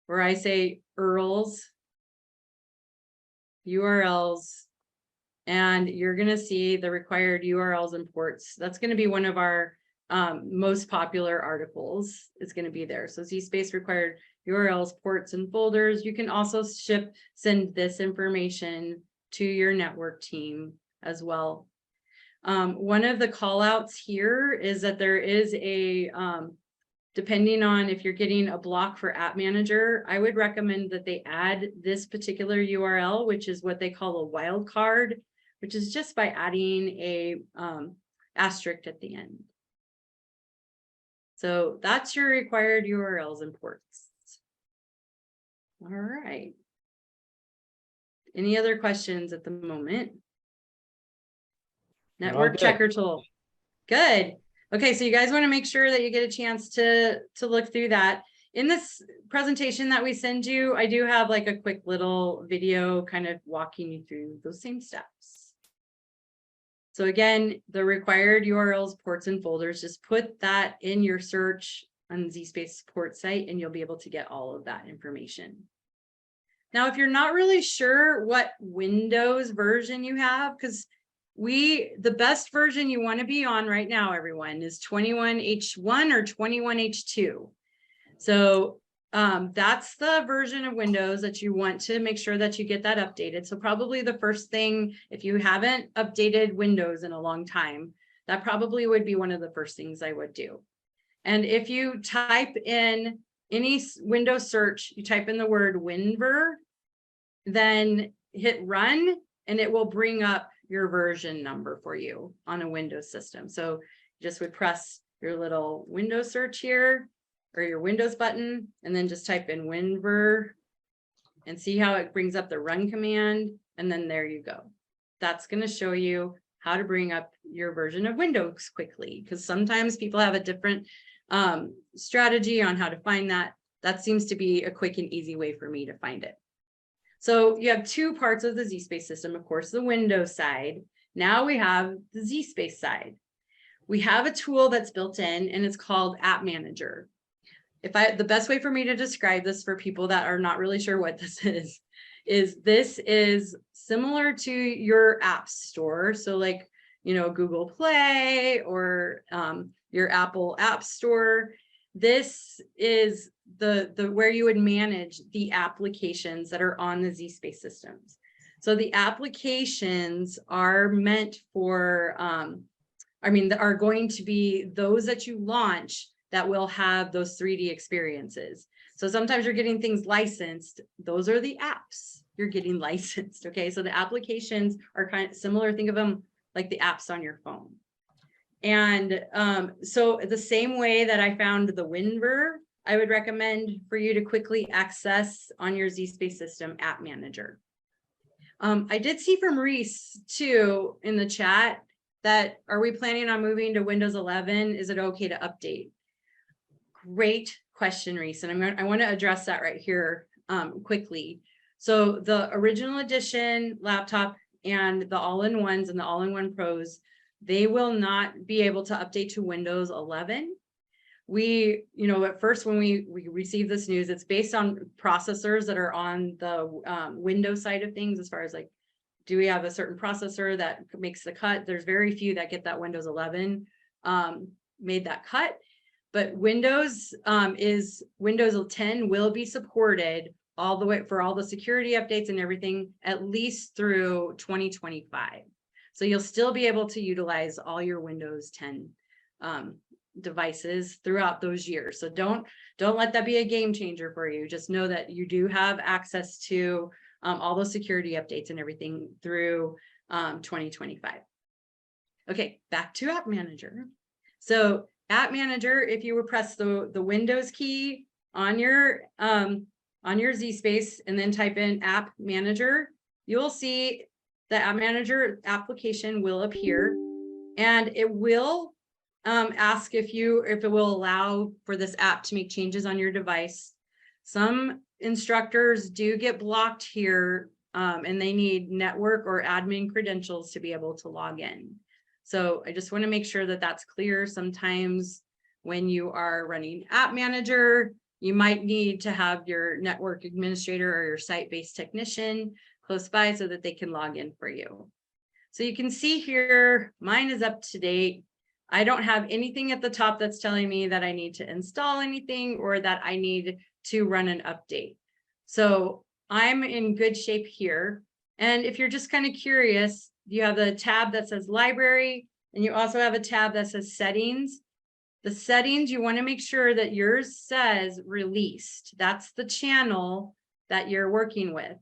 where I say URLs, and you're going to see the required URLs and ports. That's going to be one of our most popular articles is going to be there. So zSpace required URLs, ports, and folders. You can also send this information to your network team as well. One of the call outs here is that there is a, depending on if you're getting a block for App Manager, I would recommend that they add this particular URL, which is what they call a wildcard, which is just by adding a asterisk at the end. So that's your required URLs and ports. All right. Any other questions at the moment? Network checker tool. Good. Okay, so you guys want to make sure that you get a chance to look through that. In this presentation that we send you, I do have like a quick little video kind of walking you through those same steps. So again, the required URLs, ports, and folders, just put that in your search on the zSpace support site and you'll be able to get all of that information. Now, if you're not really sure what Windows version you have, because the best version you want to be on right now, everyone, is 21H1 or 21H2. So that's the version of Windows that you want to make sure that you get that updated. So probably the first thing, if you haven't updated Windows in a long time, that probably would be one of the first things I would do. And if you type in any Windows search, you type in the word WinVer, then hit run, and it will bring up your version number for you on a Windows system. So you just would press your little Windows search here, or your Windows button, and then just type in WinVer and see how it brings up the run command. And then there you go. That's going to show you how to bring up your version of Windows quickly, because sometimes people have a different strategy on how to find that. That seems to be a quick and easy way for me to find it. So you have two parts of the zSpace system, of course, the Windows side. Now we have the zSpace side. We have a tool that's built in, and it's called App Manager. The best way for me to describe this for people that are not really sure what this is similar to your app store. So like, you know, Google Play or your Apple App Store. This is the where you would manage the applications that are on the zSpace systems. So the applications are meant for, are going to be those that you launch that will have those 3D experiences. So sometimes you're getting things licensed. Those are the apps you're getting licensed. Okay, so the applications are kind of similar. Think of them like the apps on your phone. And so the same way that I found the WinVer, I would recommend for you to quickly access on your zSpace system App Manager. I did see from Reese too in the chat that, are we planning on moving to Windows 11? Is it okay to update? Great question, Reese. And I want to address that right here quickly. So the original edition laptop and the all-in-ones and the all-in-one pros, they will not be able to update to Windows 11. We, at first when we received this news, it's based on processors that are on the Windows side of things, as far as like, do we have a certain processor that makes the cut? There's very few that get that Windows 11 made that cut. But Windows Windows 10 will be supported all the way for all the security updates and everything, at least through 2025. So you'll still be able to utilize all your Windows 10 devices throughout those years. So don't let that be a game changer for you. Just know that you do have access to all those security updates and everything through 2025. Okay, back to App Manager. So App Manager, if you would press the Windows key on your zSpace and then type in App Manager, you'll see the App Manager application will appear, and it will ask if it will allow for this app to make changes on your device. Some instructors do get blocked here, and they need network or admin credentials to be able to log in. So I just want to make sure that that's clear. Sometimes when you are running App Manager, you might need to have your network administrator or your site-based technician close by so that they can log in for you. So you can see here, mine is up to date. I don't have anything at the top that's telling me that I need to install anything or that I need to run an update. So I'm in good shape here. And if you're just kind of curious, you have the tab that says library, and you also have a tab that says settings. The settings, you want to make sure that yours says released. That's the channel that you're working with.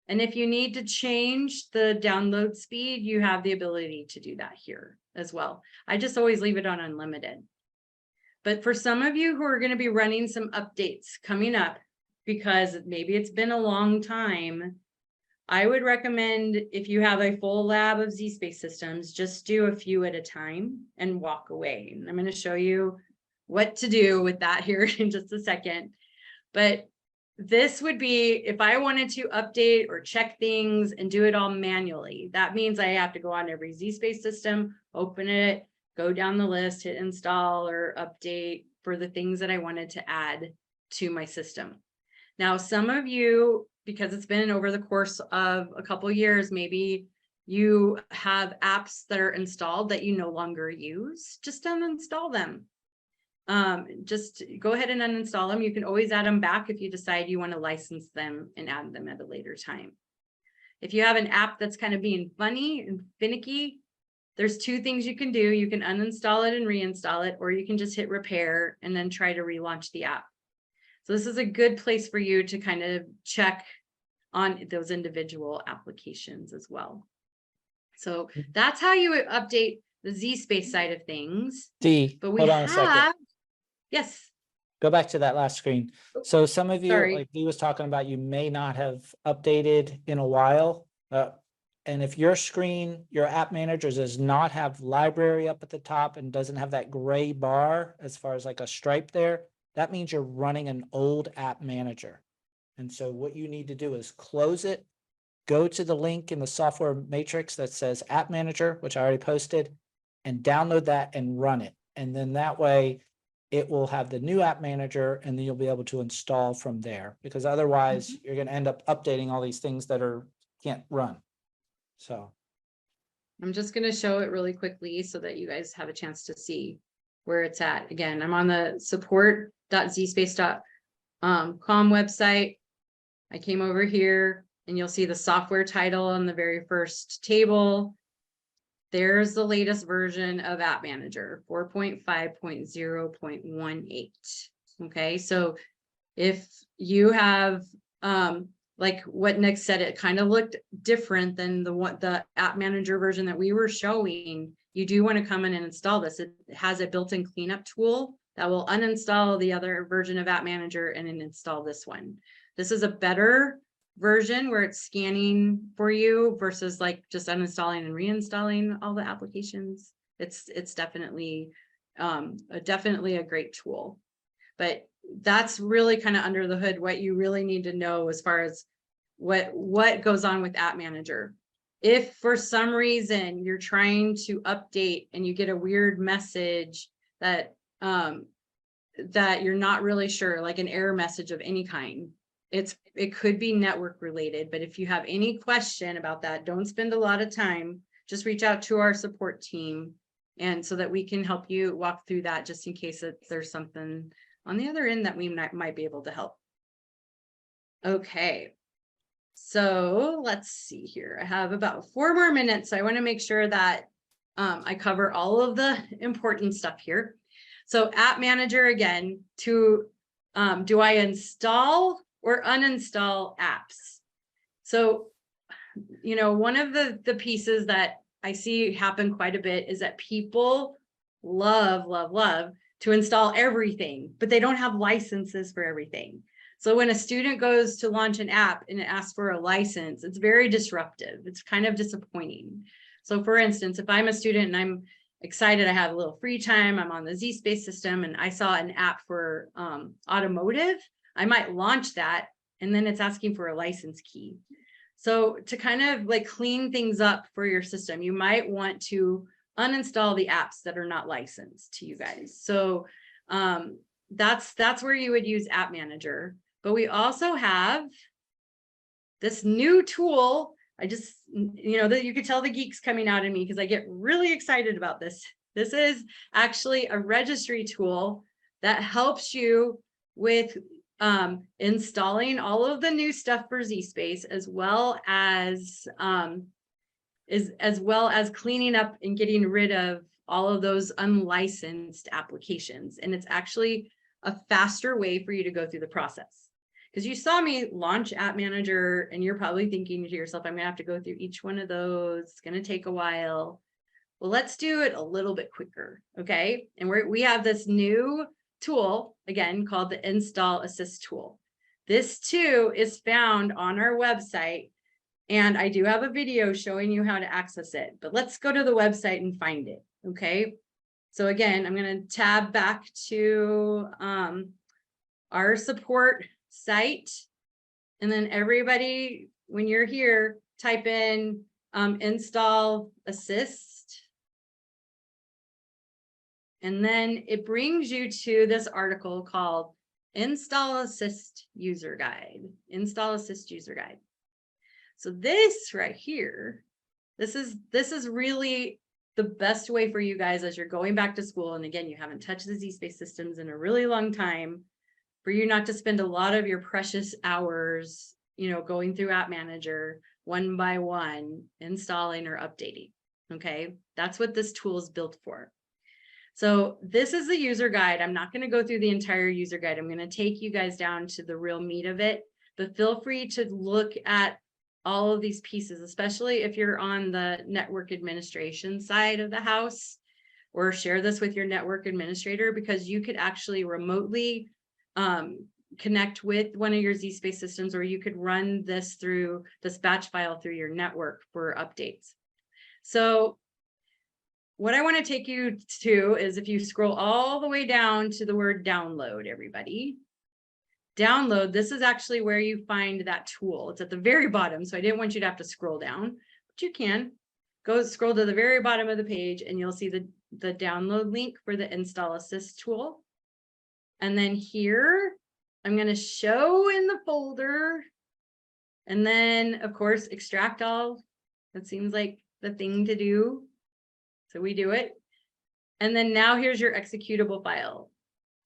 And if you need to change the download speed, you have the ability to do that here as well. I just always leave it on unlimited. But for some of you who are going to be running some updates coming up, because maybe it's been a long time, I would recommend, if you have a full lab of zSpace systems, just do a few at a time and walk away. And I'm going to show you what to do with that here in just a second. But this would be if I wanted to update or check things and do it all manually. That means I have to go on every zSpace system, open it, go down the list, hit install or update for the things that I wanted to add to my system. Now, some of you, because it's been over the course of a couple of years, maybe you have apps that are installed that you no longer use. Just uninstall them. Just go ahead and uninstall them. You can always add them back if you decide you want to license them and add them at a later time. If you have an app that's kind of being funny and finicky, there's two things you can do. You can uninstall it and reinstall it, or you can just hit repair and then try to relaunch the app. So this is a good place for you to kind of check on those individual applications as well. So that's how you update the zSpace side of things. Dee, But we hold on a second. have, yes, Go back to that last screen. So some of you, Sorry. like Dee was talking about, you may not have updated in a while. And if your screen, your app manager does not have library up at the top and doesn't have that gray bar as far as like a stripe there, that means you're running an old app manager. And so what you need to do is close it, go to the link in the software matrix that says app manager, which I already posted, and download that and run it. And then that way it will have the new app manager, and then you'll be able to install from there, because otherwise you're going to end up updating all these things that can't run. So I'm just going to show it really quickly so that you guys have a chance to see where it's at. Again, I'm on the support.zspace.com website. I came over here and you'll see the software title on the very first table. There's the latest version of App Manager, 4.5.0.18. Okay, so if you have, like what Nick said, it kind of looked different than the App Manager version that we were showing. You do want to come in and install this. It has a built-in cleanup tool that will uninstall the other version of App Manager and then install this one. This is a better version where it's scanning for you versus like just uninstalling and reinstalling all the applications. It's definitely a great tool. But that's really kind of under the hood what you really need to know as far as what goes on with App Manager. If for some reason you're trying to update and you get a weird message that that you're not really sure, like an error message of any kind, it could be network related. But if you have any question about that, don't spend a lot of time. Just reach out to our support team, and so that we can help you walk through that, just in case that there's something on the other end that we might be able to help. Okay, so let's see here. I have about 4 more minutes. So I want to make sure that I cover all of the important stuff here. So App Manager, again, do I install or uninstall apps? So, you know, one of the pieces that I see happen quite a bit is that people love to install everything, but they don't have licenses for everything. So when a student goes to launch an app and it asks for a license, it's very disruptive. It's kind of disappointing. So for instance, if I'm a student and I'm excited, I have a little free time, I'm on the zSpace system, and I saw an app for automotive, I might launch that, and then it's asking for a license key. So to kind of like clean things up for your system, you might want to uninstall the apps that are not licensed to you guys. So that's where you would use App Manager. But we also have this new tool. I just, you know, that you could tell the geeks coming out in me because I get really excited about this. This is actually a registry tool that helps you with installing all of the new stuff for zSpace, as well as cleaning up and getting rid of all of those unlicensed applications. And it's actually a faster way for you to go through the process. Because you saw me launch App Manager and you're probably thinking to yourself, I'm gonna have to go through each one of those. It's gonna take a while. Well, let's do it a little bit quicker, okay? And we have this new tool, again, called the Install Assist tool. This too is found on our website, and I do have a video showing you how to access it, but let's go to the website and find it, okay? So again, I'm gonna tab back to our support site, and then everybody, when you're here, type in Install Assist. And then it brings you to this article called Install Assist User Guide. Install Assist User Guide. So this right here, this is really the best way for you guys as you're going back to school. And again, you haven't touched the zSpace systems in a really long time, for you not to spend a lot of your precious hours, going through App Manager one by one, installing or updating. Okay, that's what this tool is built for. So this is the user guide. I'm not going to go through the entire user guide. I'm going to take you guys down to the real meat of it, but feel free to look at all of these pieces, especially if you're on the network administration side of the house, or share this with your network administrator, because you could actually remotely connect with one of your zSpace systems, or you could run this through this batch file through your network for updates. So what I want to take you to is, if you scroll all the way down to the word download, everybody, download, this is actually where you find that tool. It's at the very bottom, so I didn't want you to have to scroll down, but you can go scroll to the very bottom of the page and you'll see the download link for the Install Assist tool. And then here, I'm going to show in the folder, and then of course, extract all. That seems like the thing to do. So we do it. And then now here's your executable file.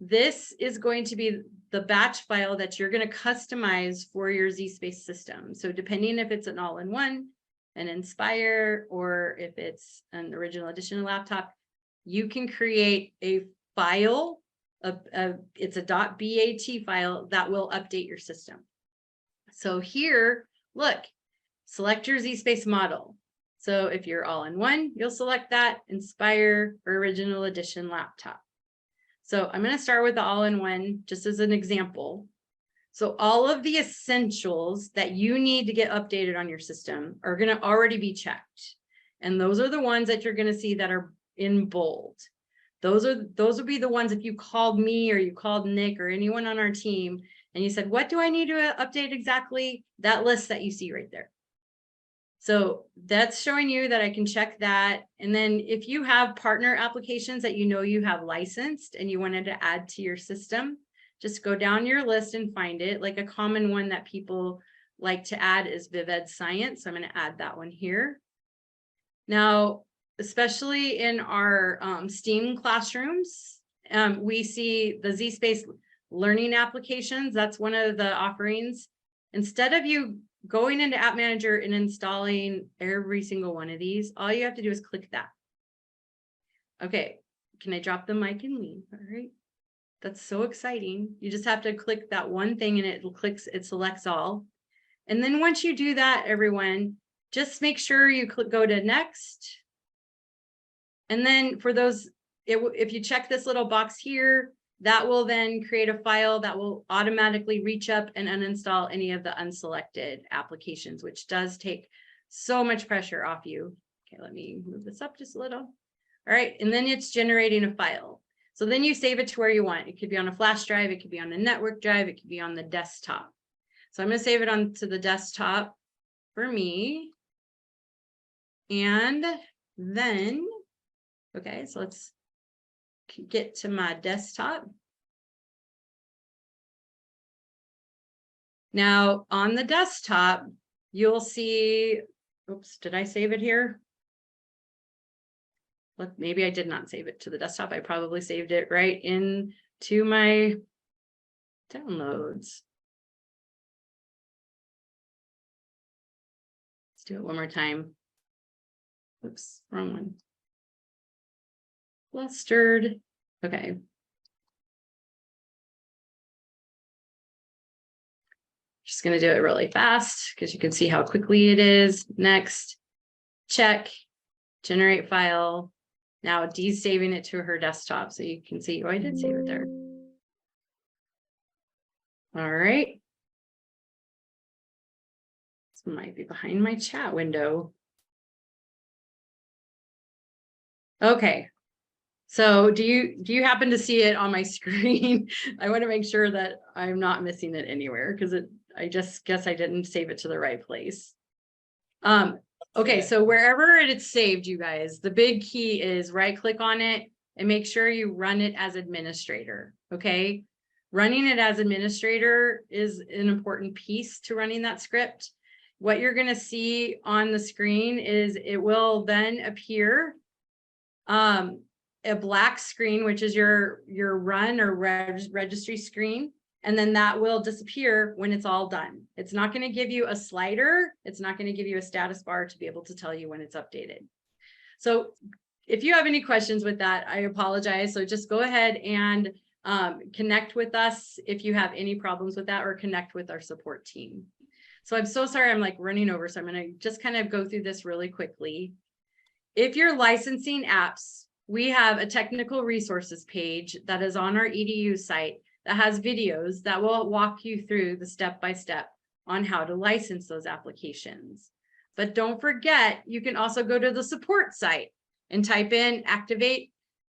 This is going to be the batch file that you're going to customize for your zSpace system. So depending if it's an all-in-one, an Inspire, or if it's an original edition laptop, you can create a file. It's a .bat file that will update your system. So here, look, select your zSpace model. So if you're all-in-one, you'll select that Inspire or original edition laptop. So I'm going to start with the all-in-one just as an example. So all of the essentials that you need to get updated on your system are going to already be checked. And those are the ones that you're going to see that are in bold. Those will be the ones, if you called me or you called Nick or anyone on our team and you said, what do I need to update exactly? That list that you see right there. So that's showing you that I can check that. And then if you have partner applications that you have licensed and you wanted to add to your system, just go down your list and find it. Like a common one that people like to add is Vivid Science. So I'm going to add that one here. Now, especially in our STEAM classrooms, we see the zSpace learning applications. That's one of the offerings. Instead of you going into App Manager and installing every single one of these, all you have to do is click that. Okay, can I drop the mic and leave? All right, that's so exciting. You just have to click that one thing and it selects all. And then once you do that, everyone, just make sure you go to next. And then for those, if you check this little box here, that will then create a file that will automatically reach up and uninstall any of the unselected applications, which does take so much pressure off you. Okay, let me move this up just a little. All right, and then it's generating a file. So then you save it to where you want. It could be on a flash drive, it could be on a network drive, it could be on the desktop. So I'm going to save it onto the desktop for me. And then, okay, so let's get to my desktop. Now on the desktop, you'll see, oops, did I save it here? maybe I did not save it to the desktop. I probably saved it right into my downloads. Let's do it one more time. Oops, wrong one. Flustered. Okay. Just going to do it really fast because you can see how quickly it is. Next, check, generate file. Now Dee's saving it to her desktop so you can see, oh, I did save it there. All right. This might be behind my chat window. Okay. So do you happen to see it on my screen? I want to make sure that I'm not missing it anywhere because I just guess I didn't save it to the right place. Okay, so wherever it's saved, you guys, the big key is right click on it and make sure you run it as administrator. Okay. Running it as administrator is an important piece to running that script. What you're going to see on the screen is it will then appear a black screen, which is your run or registry screen. And then that will disappear when it's all done. It's not going to give you a slider. It's not going to give you a status bar to be able to tell you when it's updated. So if you have any questions with that, I apologize. So just go ahead and connect with us if you have any problems with that, or connect with our support team. So I'm so sorry, I'm like running over. So I'm going to just kind of go through this really quickly. If you're licensing apps, we have a technical resources page that is on our EDU site that has videos that will walk you through the step-by-step on how to license those applications. But don't forget, you can also go to the support site and type in activate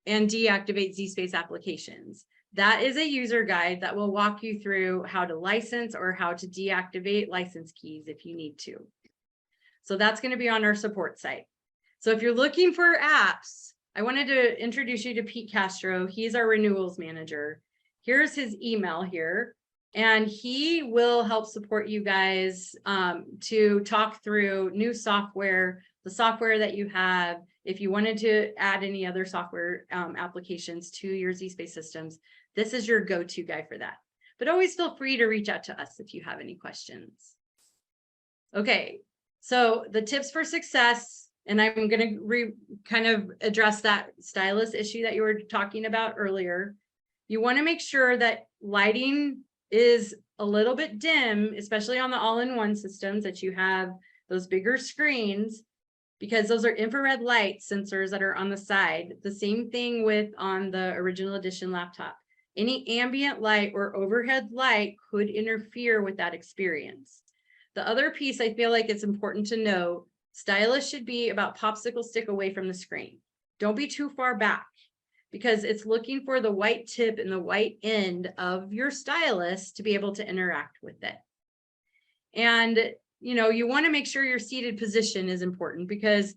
and deactivate zSpace applications. That is a user guide that will walk you through how to license or how to deactivate license keys if you need to. So that's going to be on our support site. So if you're looking for apps, I wanted to introduce you to Pete Castro. He's our renewals manager. Here's his email here, and he will help support you guys to talk through new software, the software that you have. If you wanted to add any other software applications to your zSpace systems, this is your go-to guy for that. But always feel free to reach out to us if you have any questions. Okay, so the tips for success, and I'm going to kind of address that stylus issue that you were talking about earlier. You want to make sure that lighting is a little bit dim, especially on the all-in-one systems, that you have those bigger screens, because those are infrared light sensors that are on the side. The same thing with on the original edition laptop. Any ambient light or overhead light could interfere with that experience. The other piece I feel like it's important to know, stylus should be about popsicle stick away from the screen. Don't be too far back, because it's looking for the white tip and the white end of your stylus to be able to interact with it. And, you know, you want to make sure your seated position is important, because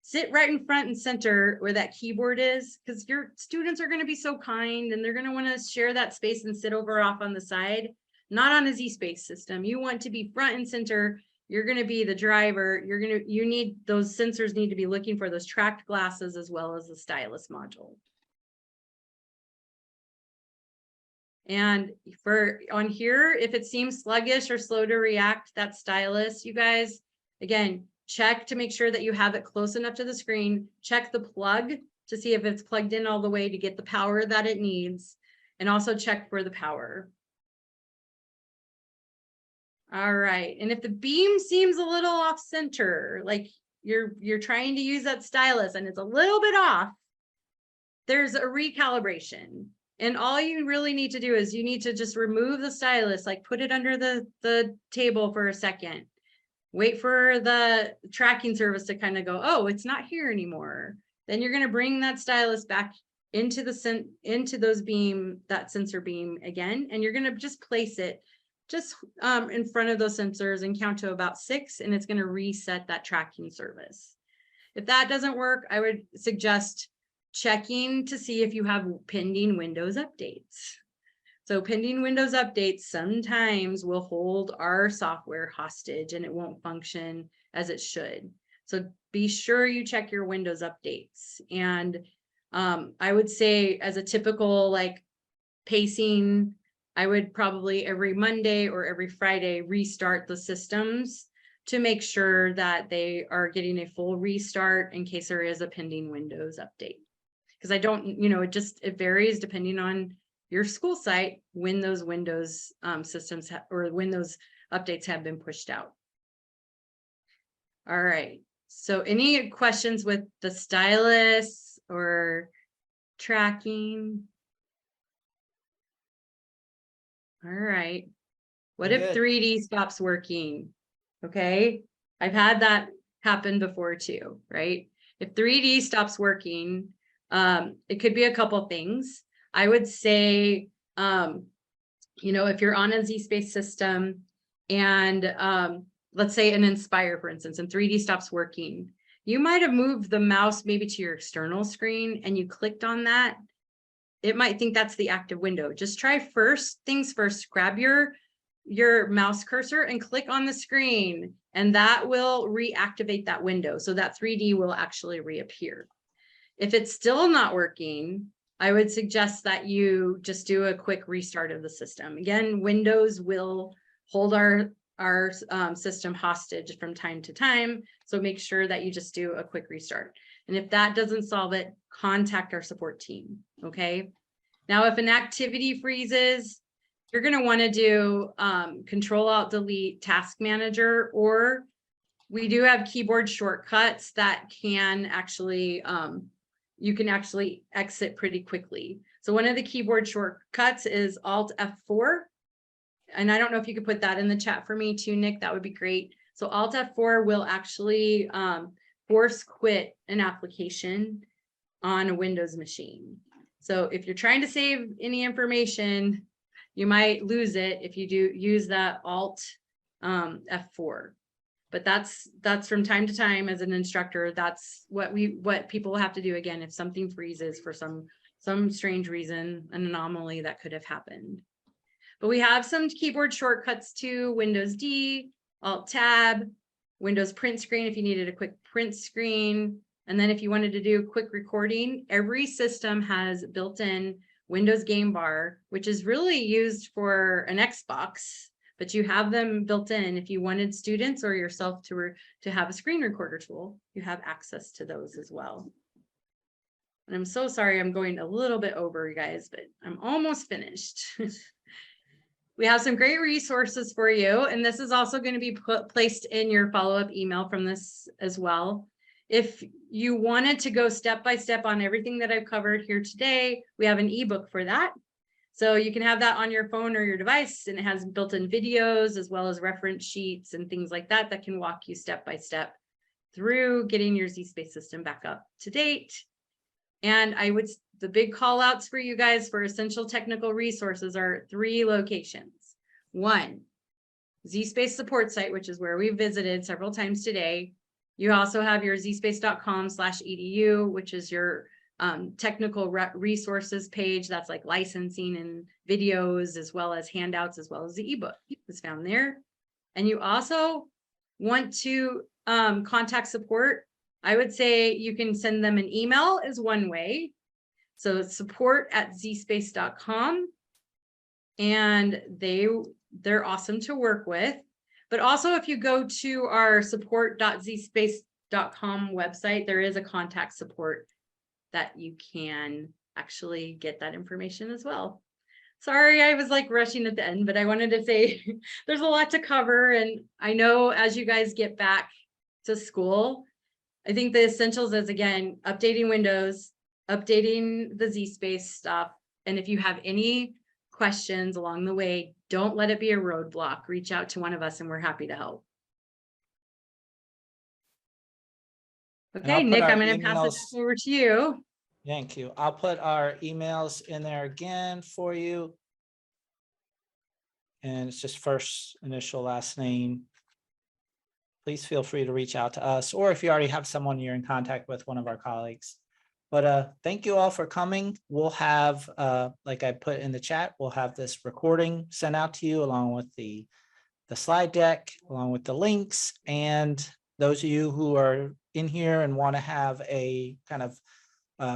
sit right in front and center where that keyboard is, because your students are going to be so kind and they're going to want to share that space and sit over off on the side, not on a zSpace system. You want to be front and center. You're going to be the driver. You need, those sensors need to be looking for those tracked glasses as well as the stylus module. And for on here, if it seems sluggish or slow to react, that stylus, you guys, again, check to make sure that you have it close enough to the screen. Check the plug to see if it's plugged in all the way to get the power that it needs, and also check for the power. All right, and if the beam seems a little off center, like you're trying to use that stylus and it's a little bit off, there's a recalibration. And all you really need to do is you need to just remove the stylus, like put it under the table for a second. Wait for the tracking service to kind of go, oh, it's not here anymore. Then you're going to bring that stylus back into that sensor beam again, and you're going to just place it just in front of those sensors and count to about 6, and it's going to reset that tracking service. If that doesn't work, I would suggest checking to see if you have pending Windows updates. So pending Windows updates sometimes will hold our software hostage and it won't function as it should. So be sure you check your Windows updates. And I would say as a typical like pacing, I would probably every Monday or every Friday restart the systems to make sure that they are getting a full restart in case there is a pending Windows update. Because I don't, it varies depending on your school site when those Windows systems or when those updates have been pushed out. All right. So any questions with the stylus or tracking? All right. What if 3D stops working? Okay. I've had that happen before too, right? If 3D stops working, it could be a couple things. I would say, if you're on a zSpace system and let's say an Inspire, for instance, and 3D stops working, you might have moved the mouse maybe to your external screen and you clicked on that. It might think that's the active window. Just try first things first, grab your mouse cursor and click on the screen, and that will reactivate that window. So that 3D will actually reappear. If it's still not working, I would suggest that you just do a quick restart of the system. Again, Windows will hold our system hostage from time to time. So make sure that you just do a quick restart. And if that doesn't solve it, contact our support team, okay? Now, if an activity freezes, you're gonna wanna do Control-Alt-Delete Task Manager, or we do have keyboard shortcuts that can actually, you can actually exit pretty quickly. So one of the keyboard shortcuts is Alt F4. And I don't know if you could put that in the chat for me too, Nick, that would be great. So Alt F4 will actually force quit an application on a Windows machine. So if you're trying to save any information, you might lose it if you do use that Alt F4. But that's from time to time as an instructor, that's what people have to do. Again, if something freezes for some strange reason, an anomaly that could have happened. But we have some keyboard shortcuts too: Windows D, Alt Tab, Windows print screen if you needed a quick print screen. And then if you wanted to do quick recording, every system has built-in Windows game bar, which is really used for an Xbox, but you have them built in. If you wanted students or yourself to have a screen recorder tool, you have access to those as well. And I'm so sorry I'm going a little bit over, you guys, but I'm almost finished. We have some great resources for you, and this is also going to be placed in your follow-up email from this as well. If you wanted to go step-by-step on everything that I've covered here today, we have an ebook for that. So you can have that on your phone or your device, and it has built-in videos as well as reference sheets and things like that that can walk you step-by-step through getting your zSpace system back up to date. And the big call outs for you guys for essential technical resources are 3 locations. 1, zSpace support site, which is where we visited several times today. You also have your zspace.com/edu, which is your technical resources page. That's like licensing and videos, as well as handouts, as well as the ebook is found there. And you also want to contact support. I would say you can send them an email is one way. So it's support@zspace.com, and they're awesome to work with. But also, if you go to our support.zspace.com website, there is a contact support that you can actually get that information as well. Sorry, I was like rushing at the end, but I wanted to say there's a lot to cover. And I know as you guys get back to school, I think the essentials is, again, updating Windows, updating the zSpace stuff. And if you have any questions along the way, don't let it be a roadblock. Reach out to one of us and we're happy to help. Okay, Nick, I'm going to pass it over to you. Thank you. I'll put our emails in there again for you. And it's just first initial, last name. Please feel free to reach out to us, or if you already have someone you're in contact with, one of our colleagues. But thank you all for coming. We'll have, like I put in the chat, we'll have this recording sent out to you along with the slide deck, along with the links. And those of you who are in here and want to have a kind of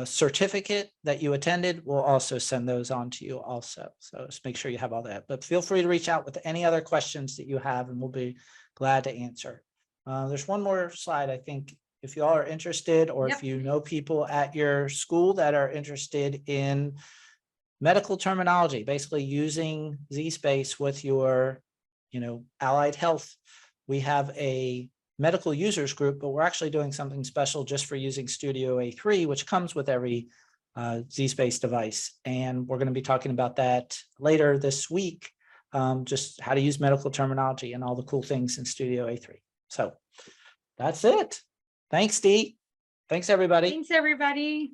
certificate that you attended, we'll also send those on to you also. So just make sure you have all that, but feel free to reach out with any other questions that you have and we'll be glad to answer. There's one more slide, I think, if you all are interested, or if you know people at your school that are interested in medical terminology, basically using zSpace with your, allied health. We have a medical users group, but we're actually doing something special just for using Studio A3, which comes with every zSpace device. And we're going to be talking about that later this week, just how to use medical terminology and all the cool things in Studio A3. So that's it. Thanks, Dee. Thanks, everybody. Thanks, everybody.